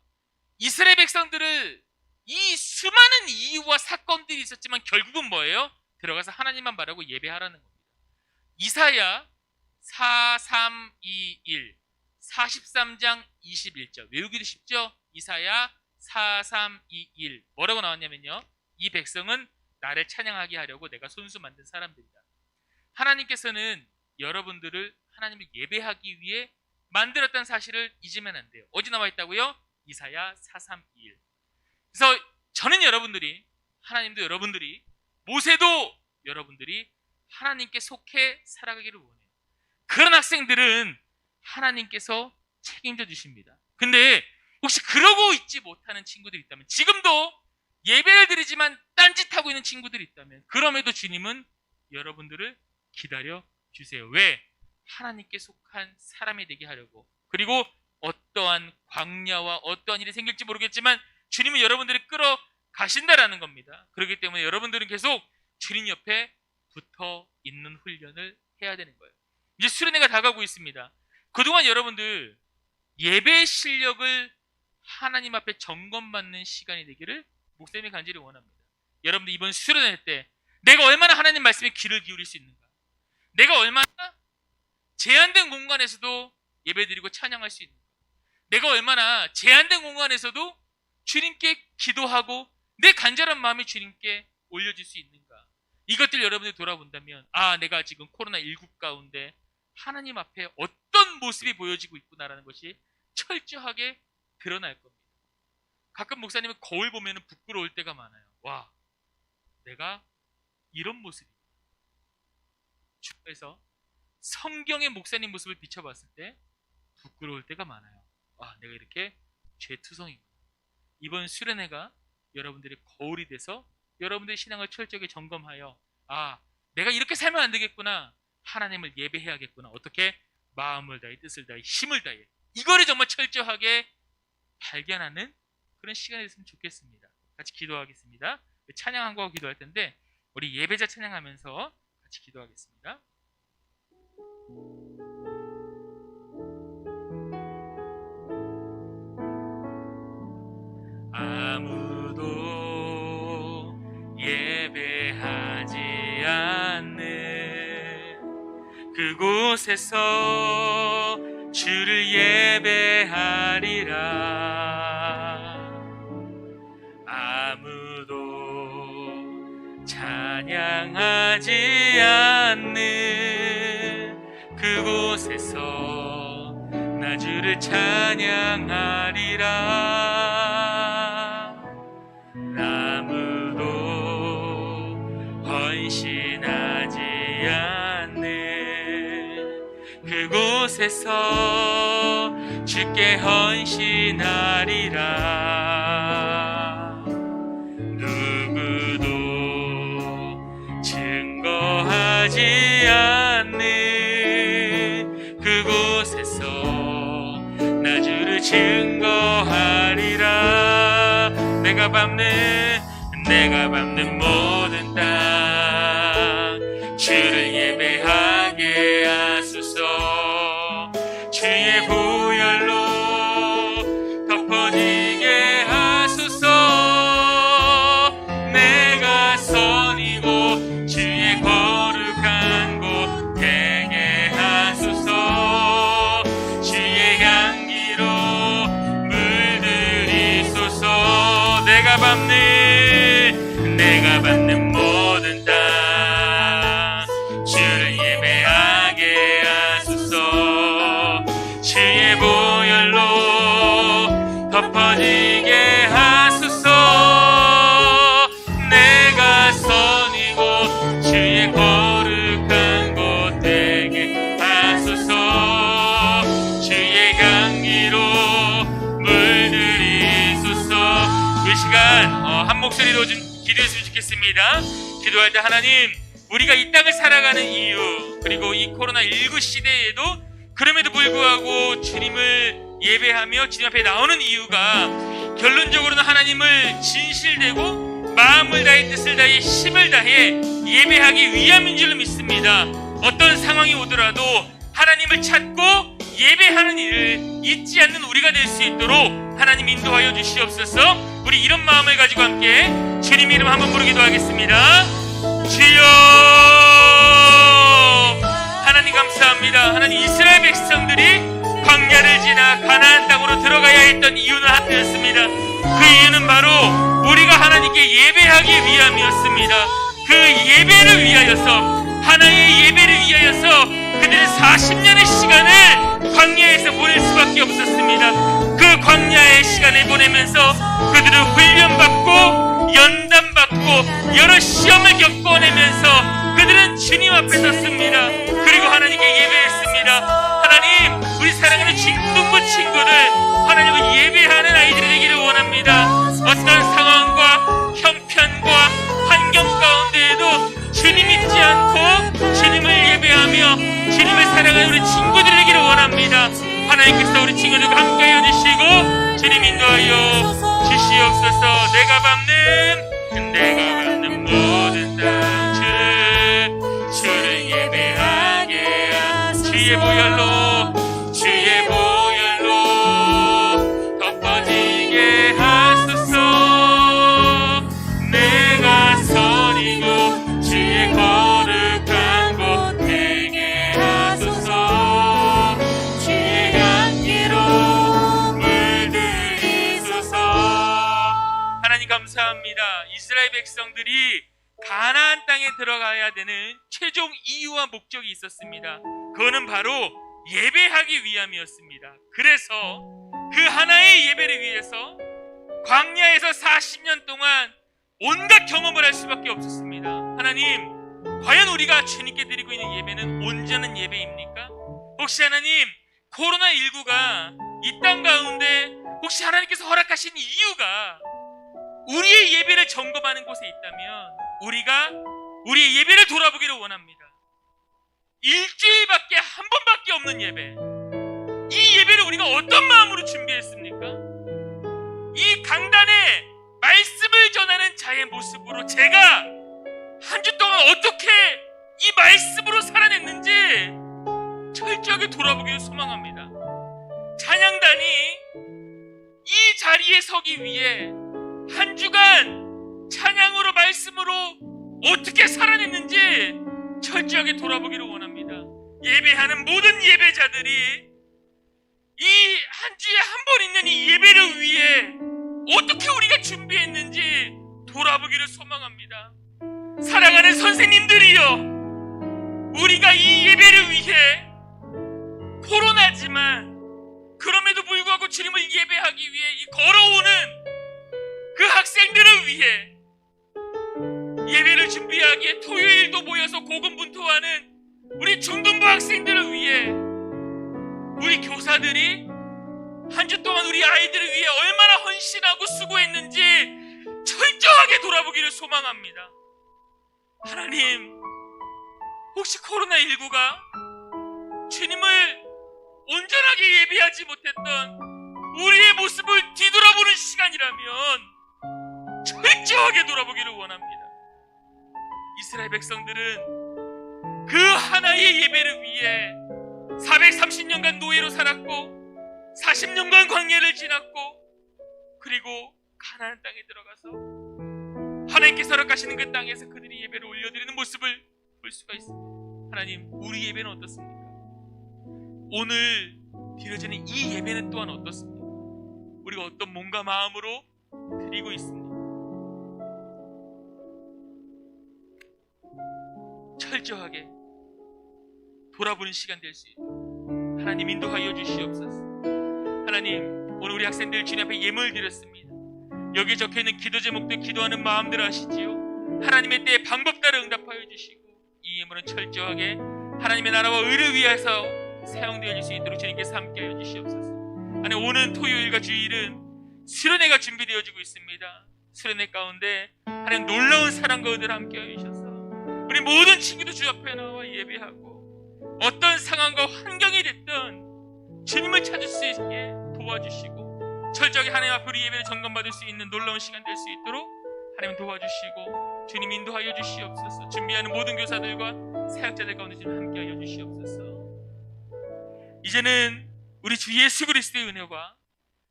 이스라엘 백성들을 이 수많은 이유와 사건들이 있었지만 결국은 뭐예요? 들어가서 하나님만 바라고 예배하라는 겁니다. 이사야 4321 43장 21절 외우기도 쉽죠? 이사야 4321 뭐라고 나왔냐면요, 이 백성은 나를 찬양하게 하려고 내가 손수 만든 사람들이다. 하나님께서는 여러분들을 하나님을 예배하기 위해 만들었다는 사실을 잊으면 안 돼요. 어디 나와 있다고요? 이사야 4321. 그래서 저는 여러분들이, 하나님도 여러분들이, 모세도 여러분들이 하나님께 속해 살아가기를 원해요. 그런 학생들은 하나님께서 책임져 주십니다. 근데 혹시 그러고 있지 못하는 친구들이 있다면, 지금도 예배를 드리지만 딴짓하고 있는 친구들이 있다면, 그럼에도 주님은 여러분들을 기다려 주세요. 왜? 하나님께 속한 사람이 되게 하려고. 그리고 어떠한 광야와 어떠한 일이 생길지 모르겠지만 주님은 여러분들을 끌어가신다라는 겁니다. 그렇기 때문에 여러분들은 계속 주님 옆에 붙어 있는 훈련을 해야 되는 거예요. 이제 수련회가 다가오고 있습니다. 그동안 여러분들 예배의 실력을 하나님 앞에 점검받는 시간이 되기를 목사님이 간절히 원합니다. 여러분들 이번 수련회 때 내가 얼마나 하나님 말씀에 귀를 기울일 수 있는가, 내가 얼마나 제한된 공간에서도 예배드리고 찬양할 수 있는가, 내가 얼마나 제한된 공간에서도 주님께 기도하고 내 간절한 마음이 주님께 올려질 수 있는가, 이것들 여러분들이 돌아본다면 내가 지금 코로나19 가운데 하나님 앞에 어떤 모습이 보여지고 있구나라는 것이 철저하게 드러날 겁니다. 가끔 목사님은 거울 보면 부끄러울 때가 많아요. 와, 내가 이런 모습이구나. 주께서 성경의 목사님 모습을 비춰봤을 때 부끄러울 때가 많아요. 내가 이렇게 죄투성이구나. 이번 수련회가 여러분들의 거울이 돼서 여러분들의 신앙을 철저하게 점검하여 내가 이렇게 살면 안 되겠구나, 하나님을 예배해야겠구나, 어떻게 마음을 다해 뜻을 다해 힘을 다해 이거를 정말 철저하게 발견하는 그런 시간이 됐으면 좋겠습니다. 같이 기도하겠습니다. 찬양 한 곡 기도할 텐데 우리 예배자 찬양하면서 같이 기도하겠습니다. 그곳에서 주를 예배하리라. 아무도 찬양하지 않는 그곳에서 나 주를 찬양하리라. 아무도 헌신하지 않는 그곳에서 주께 헌신하리라. 누구도 증거하지 않는 그곳에서 나 주를 증거하리라. 내가 밟는 모든 땅 주를 예배하게 하소서. 주의 보혈로 덮어지게 하소서. 내가 선이고 주의 거룩한 곳 되게 하소서. 주의 향기로 물들이소서. 내가 밟는 모든 땅 주를 예배하게 하소서. 주의 보혈로 덮어지게 하소서. 내가 선이고 주의 거룩한 곳 되게 하소서. 주의 향기로 물들이소서. 이 시간 한 목소리로 기도했으면 좋겠습니다. 기도할 때 하나님, 우리가 이 땅을 살아가는 이유, 그리고 이 코로나19 시대에도 그럼에도 불구하고 주님을 예배하며 주님 앞에 나오는 이유가 결론적으로는 하나님을 진실되고 마음을 다해 뜻을 다해 힘을 다해 예배하기 위함인 줄로 믿습니다. 어떤 상황이 오더라도 하나님을 찾고 예배하는 일을 잊지 않는 우리가 될 수 있도록 하나님 인도하여 주시옵소서. 우리 이런 마음을 가지고 함께 주님 이름 한번 부르기도 하겠습니다. 주여, 하나님 감사합니다. 하나님, 이스라엘 백성들이 광야를 지나 가나안 땅으로 들어가야 했던 이유는 하나였습니다. 그 이유는 바로 우리가 하나님께 예배하기 위함이었습니다. 그 예배를 위하여서, 하나의 예배를 위하여서 그들은 40년의 시간을 광야에서 보낼 수밖에 없었습니다. 그 광야의 시간을 보내면서 그들은 훈련받고 연단받고 여러 시험을 겪어내면서 그들은 주님 앞에 섰습니다. 그리고 하나님께 예배했습니다. 하나님, 우리 사랑하는 중등부 친구들, 하나님을 예배하는 아이들이 되기를 원합니다. 어떤 상황과 형편과 환경 가운데에도 주님 잊지 않고 주님을 예배하며 주님을 사랑하는 우리 친구들이 되기를 원합니다. 하나님께서 우리 친구들과 함께하여 주시고 주님 인도하여 주시옵소서. 내가 밟는 모든 땅 주를 예배하게 주의 보혈로 덮어지게 하소서. 내가 선이고 주의 거룩한 곳 되게 하소서. 주의 향기로 물들이소서. 하나님 감사합니다. 이스라엘 백성들이 가나안 땅에 들어가야 되는 최종 이유와 목적이 있었습니다. 그거는 바로 예배하기 위함이었습니다. 그래서 그 하나의 예배를 위해서 광야에서 40년 동안 온갖 경험을 할 수밖에 없었습니다. 하나님, 과연 우리가 주님께 드리고 있는 예배는 온전한 예배입니까? 혹시 하나님, 코로나19가 이 땅 가운데 혹시 하나님께서 허락하신 이유가 우리의 예배를 점검하는 곳에 있다면 우리가 우리의 예배를 돌아보기를 원합니다. 일주일밖에 한 번밖에 없는 예배, 이 예배를 우리가 어떤 마음으로 준비했습니까? 이 강단에 말씀을 전하는 자의 모습으로 제가 한 주 동안 어떻게 이 말씀으로 살아냈는지 철저하게 돌아보기를 소망합니다. 찬양단이 이 자리에 서기 위해 한 주간 찬양으로 말씀으로 어떻게 살아냈는지 철저하게 돌아보기를 원합니다. 예배하는 모든 예배자들이 이 한 주에 한 번 있는 이 예배를 위해 어떻게 우리가 준비했는지 돌아보기를 소망합니다. 사랑하는 선생님들이여, 우리가 이 예배를 위해 코로나지만 그럼에도 불구하고 주님을 예배하기 위해 이 걸어오는 그 학생들을 위해 예배를 준비하기에 토요일도 모여서 고군분투하는 우리 중등부 학생들을 위해 우리 교사들이 한 주 동안 우리 아이들을 위해 얼마나 헌신하고 수고했는지 철저하게 돌아보기를 소망합니다. 하나님, 혹시 코로나19가 주님을 온전하게 예배하지 못했던 우리의 모습을 뒤돌아보는 시간이라면 철저하게 돌아보기를 원합니다. 이스라엘 백성들은 그 하나의 예배를 위해 430년간 노예로 살았고 40년간 광야를 지났고 그리고 가나안 땅에 들어가서 하나님께서 허락하시는 그 땅에서 그들이 예배를 올려드리는 모습을 볼 수가 있습니다. 하나님, 우리 예배는 어떻습니까? 오늘 드려지는 이 예배는 또한 어떻습니까? 우리가 어떤 몸과 마음으로 드리고 있습니다. 철저하게 돌아보는 시간 될 수 있도록 하나님 인도하여 주시옵소서. 하나님, 오늘 우리 학생들 주님 앞에 예물 드렸습니다. 여기 적혀있는 기도 제목들, 기도하는 마음들 아시지요? 하나님의 때에 방법 따라 응답하여 주시고 이 예물은 철저하게 하나님의 나라와 의를 위해서 사용되어질 수 있도록 주님께서 함께하여 주시옵소서. 하나님, 오는 토요일과 주일은 수련회가 준비되어지고 있습니다. 수련회 가운데 하나님 놀라운 사랑과 은혜를 함께하여 주셔서 우리 모든 친구들 주 앞에 나와 예배하고 어떤 상황과 환경이 됐든 주님을 찾을 수 있게 도와주시고 철저하게 하나님 앞으로 예배를 점검받을 수 있는 놀라운 시간 될 수 있도록 하나님 도와주시고 주님 인도하여 주시옵소서. 준비하는 모든 교사들과 사역자들 가운데 주님 함께하여 주시옵소서. 이제는 우리 주 예수 그리스도의 은혜와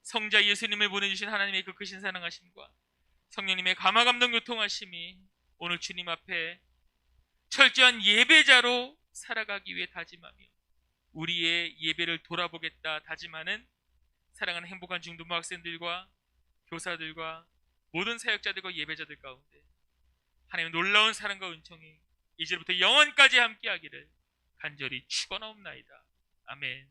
성자 예수님을 보내주신 하나님의 그 크신 사랑하심과 성령님의 감화감동 교통하심이 오늘 주님 앞에 철저한 예배자로 살아가기 위해 다짐하며 우리의 예배를 돌아보겠다 다짐하는 사랑하는 행복한 중등부 학생들과 교사들과 모든 사역자들과 예배자들 가운데 하나님의 놀라운 사랑과 은총이 이제부터 영원까지 함께하기를 간절히 축원하옵나이다. 아멘.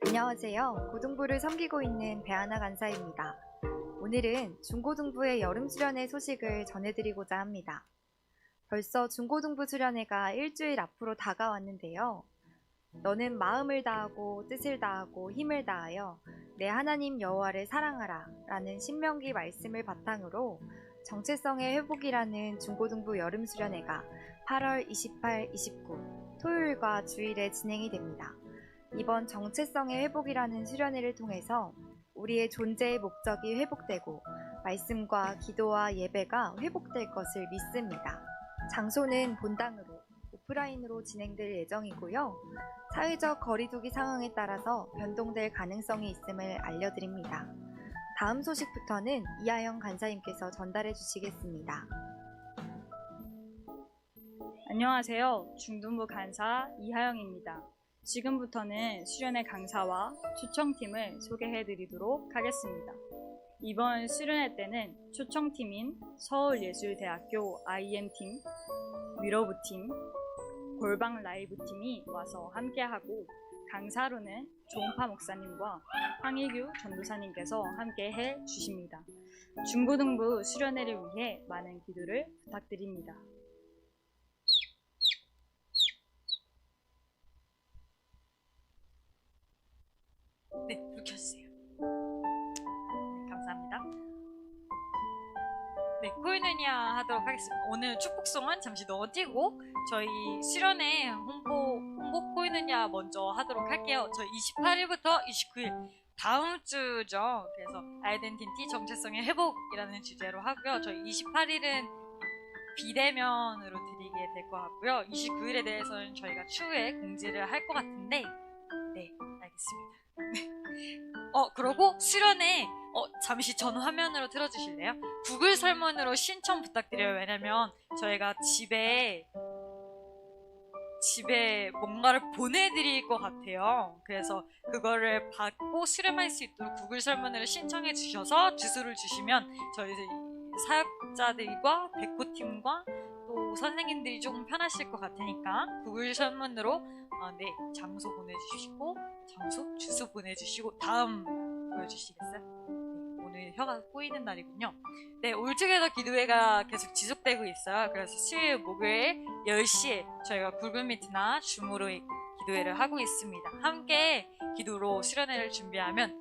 안녕하세요. 고등부를 섬기고 있는 배하나 간사입니다. 오늘은 중고등부의 여름 수련회 소식을 전해드리고자 합니다. 벌써 중고등부 수련회가 일주일 앞으로 다가왔는데요. 너는 마음을 다하고 뜻을 다하고 힘을 다하여 내 하나님 여호와를 사랑하라 라는 신명기 말씀을 바탕으로 정체성의 회복이라는 중고등부 여름 수련회가 8월 28, 29 토요일과 주일에 진행이 됩니다. 이번 정체성의 회복이라는 수련회를 통해서 우리의 존재의 목적이 회복되고 말씀과 기도와 예배가 회복될 것을 믿습니다. 장소는 본당으로 오프라인으로 진행될 예정이고요. 사회적 거리두기 상황에 따라서 변동될 가능성이 있음을 알려드립니다. 다음 소식부터는 이하영 간사님께서 전달해 주시겠습니다. 안녕하세요. 중등부 간사 이하영입니다. 지금부터는 수련회 강사와 초청팀을 소개해 드리도록 하겠습니다. 이번 수련회 때는 초청팀인 서울예술대학교 IM팀, 위러브팀, 골방 라이브팀이 와서 함께하고 강사로는 조은파 목사님과 황희규 전도사님께서 함께해 주십니다. 중고등부 수련회를 위해 많은 기도를 부탁드립니다. 네, 불 켜주세요. 네, 감사합니다. 네, 보이느냐 하도록 하겠습니다. 오늘 축복송은 잠시 넣어띄고 저희 수련회 홍보 보이느냐 먼저 하도록 할게요. 저희 28일부터 29일 다음 주죠. 그래서 아이덴티티 정체성의 회복이라는 주제로 하고요. 저희 28일은 비대면으로 드리게 될 것 같고요. 29일에 대해서는 저희가 추후에 공지를 할 것 같은데, 네, 알겠습니다. 그러고 수련회 잠시 전 화면으로 틀어주실래요? 구글 설문으로 신청 부탁드려요. 왜냐면 저희가 집에 뭔가를 보내드릴 것 같아요. 그래서 그거를 받고 수렴할 수 있도록 구글 설문으로 신청해 주셔서 주소를 주시면 저희 사역자들과 백호팀과 또 선생님들이 조금 편하실 것 같으니까 구글 설문으로 네, 장소 보내주시고 주소 보내주시고 다음 보여주시겠어요? 네, 오늘 혀가 꼬이는 날이군요. 네, 올투게더 기도회가 계속 지속되고 있어요. 그래서 수요일, 목요일 10시에 저희가 구글 미트나 줌으로 기도회를 하고 있습니다. 함께 기도로 수련회를 준비하면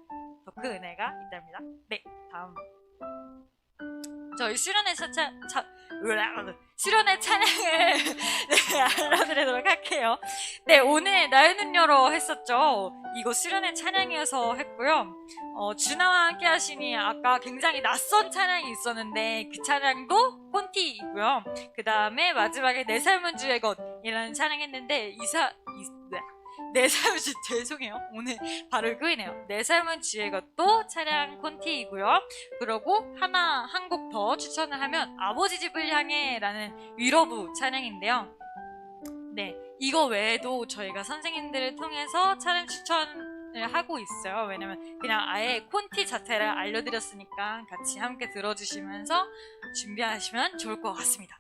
더 큰 은혜가 있답니다. 네, 다음 저희 수련회 찬양을 네, 알려드리도록 할게요. 네, 오늘 나의 눈 열어 했었죠. 이거 수련회 찬양이어서 했고요. 준하와 함께 하시니 아까 굉장히 낯선 찬양이 있었는데 그 찬양도 콘티이고요. 그 다음에 마지막에 내 삶은 주의 것이라는 찬양했는데 내 삶은 죄송해요. 오늘 발을 끄이네요. 내 삶은 주의 것도 찬양 콘티이고요. 그리고 한 곡 더 추천을 하면 아버지 집을 향해 라는 위로부 찬양인데요. 네, 이거 외에도 저희가 선생님들을 통해서 찬양 추천을 하고 있어요. 왜냐면 그냥 아예 콘티 자체를 알려드렸으니까 같이 함께 들어주시면서 준비하시면 좋을 것 같습니다.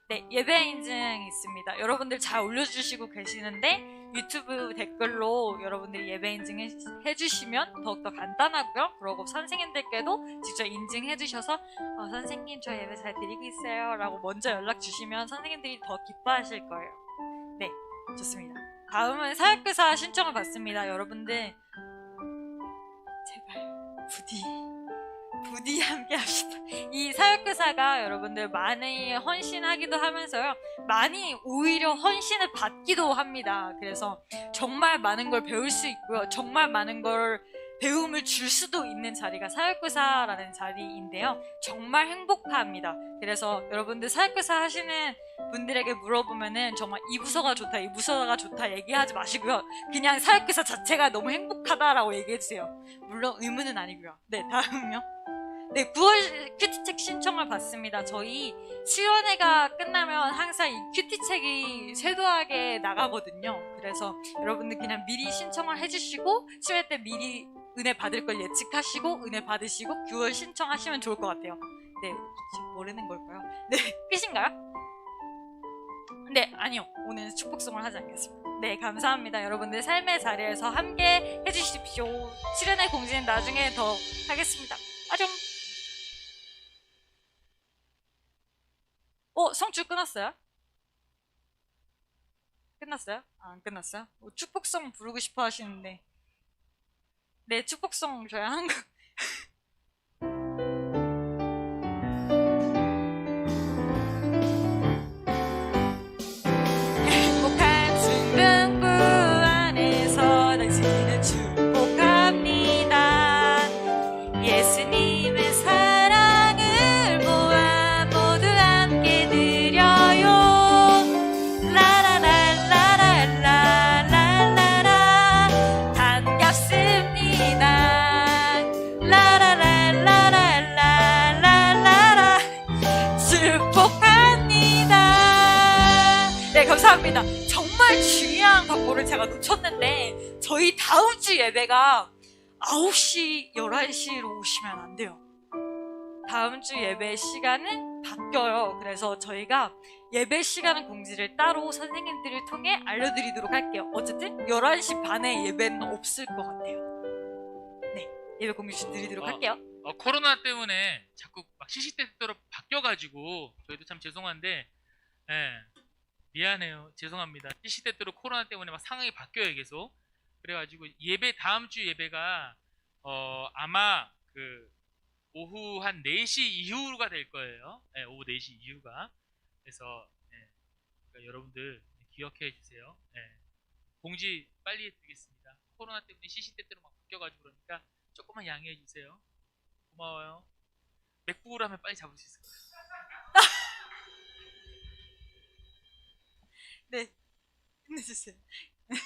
네, 예배 인증 있습니다. 여러분들 잘 올려주시고 계시는데 유튜브 댓글로 여러분들이 예배 인증 해주시면 더욱더 간단하고요. 그리고 선생님들께도 직접 인증해 주셔서 선생님 저 예배 잘 드리고 있어요 라고 먼저 연락 주시면 선생님들이 더 기뻐하실 거예요. 네, 좋습니다. 다음은 사역교사 신청을 받습니다. 여러분들 제발 부디 함께 합시다. 이 사역교사가 여러분들 많이 헌신하기도 하면서요, 많이 오히려 헌신을 받기도 합니다. 그래서 정말 많은 걸 배울 수 있고요, 정말 많은 걸 배움을 줄 수도 있는 자리가 사역교사라는 자리인데요, 정말 행복합니다. 그래서 여러분들 사역교사 하시는 분들에게 물어보면은 정말 이 부서가 좋다, 이 부서가 좋다 얘기하지 마시고요, 그냥 사역교사 자체가 너무 행복하다라고 얘기해주세요. 물론 의문은 아니고요. 네, 다음요. 네, 9월 큐티책 신청을 받습니다. 저희 수련회가 끝나면 항상 이 큐티책이 쇄도하게 나가거든요. 그래서 여러분들 그냥 미리 신청을 해주시고 수련회 때 미리 은혜 받을 걸 예측하시고 은혜 받으시고 9월 신청하시면 좋을 것 같아요. 네, 지금 모르는 걸까요? 네, 끝인가요? 네, 아니요. 오늘 축복송을 하지 않겠습니다. 네, 감사합니다. 여러분들 삶의 자리에서 함께 해주십시오. 수련회 공지는 나중에 더 하겠습니다. 아정. 성주 끊었어요? 끝났어요? 안 끝났어요? 축복송 부르고 싶어 하시는데. 네, 축복송 저희 한국 행복한 중등부 안에서 당신을 축복합니다. 예수님의 사랑을 모아 모두 함께 드려요. 라라라라라라라라 반갑습니다. 라라라라라라라라 축복합니다. 네, 감사합니다. 정말 중요한 광고를 제가 놓쳤는데 저희 다음 주 예배가 9시, 11시로 오시면 안 돼요. 다음 주 예배 시간은 바뀌어요. 그래서 저희가 예배 시간 공지를 따로 선생님들을 통해 알려드리도록 할게요. 어쨌든 11시 반에 예배는 없을 것 같아요. 네, 예배 공지 드리도록 할게요. 코로나 때문에 자꾸 막 시시때때로 바뀌어가지고 저희도 참 죄송한데, 미안해요. 죄송합니다. 시시때때로 코로나 때문에 막 상황이 바뀌어요, 계속. 그래가지고 예배, 다음 주 예배가 아마 그 오후 한 4시 이후가 될 거예요. 네, 오후 4시 이후가. 그래서 네, 그러니까 여러분들 기억해 주세요. 네. 공지 빨리 드리겠습니다. 코로나 때문에 시시때때로 막 바뀌어가지고 그러니까 조금만 양해해 주세요. 고마워요. 맥북으로 하면 빨리 잡을 수 있을 거예요. 네, 끝내주세요.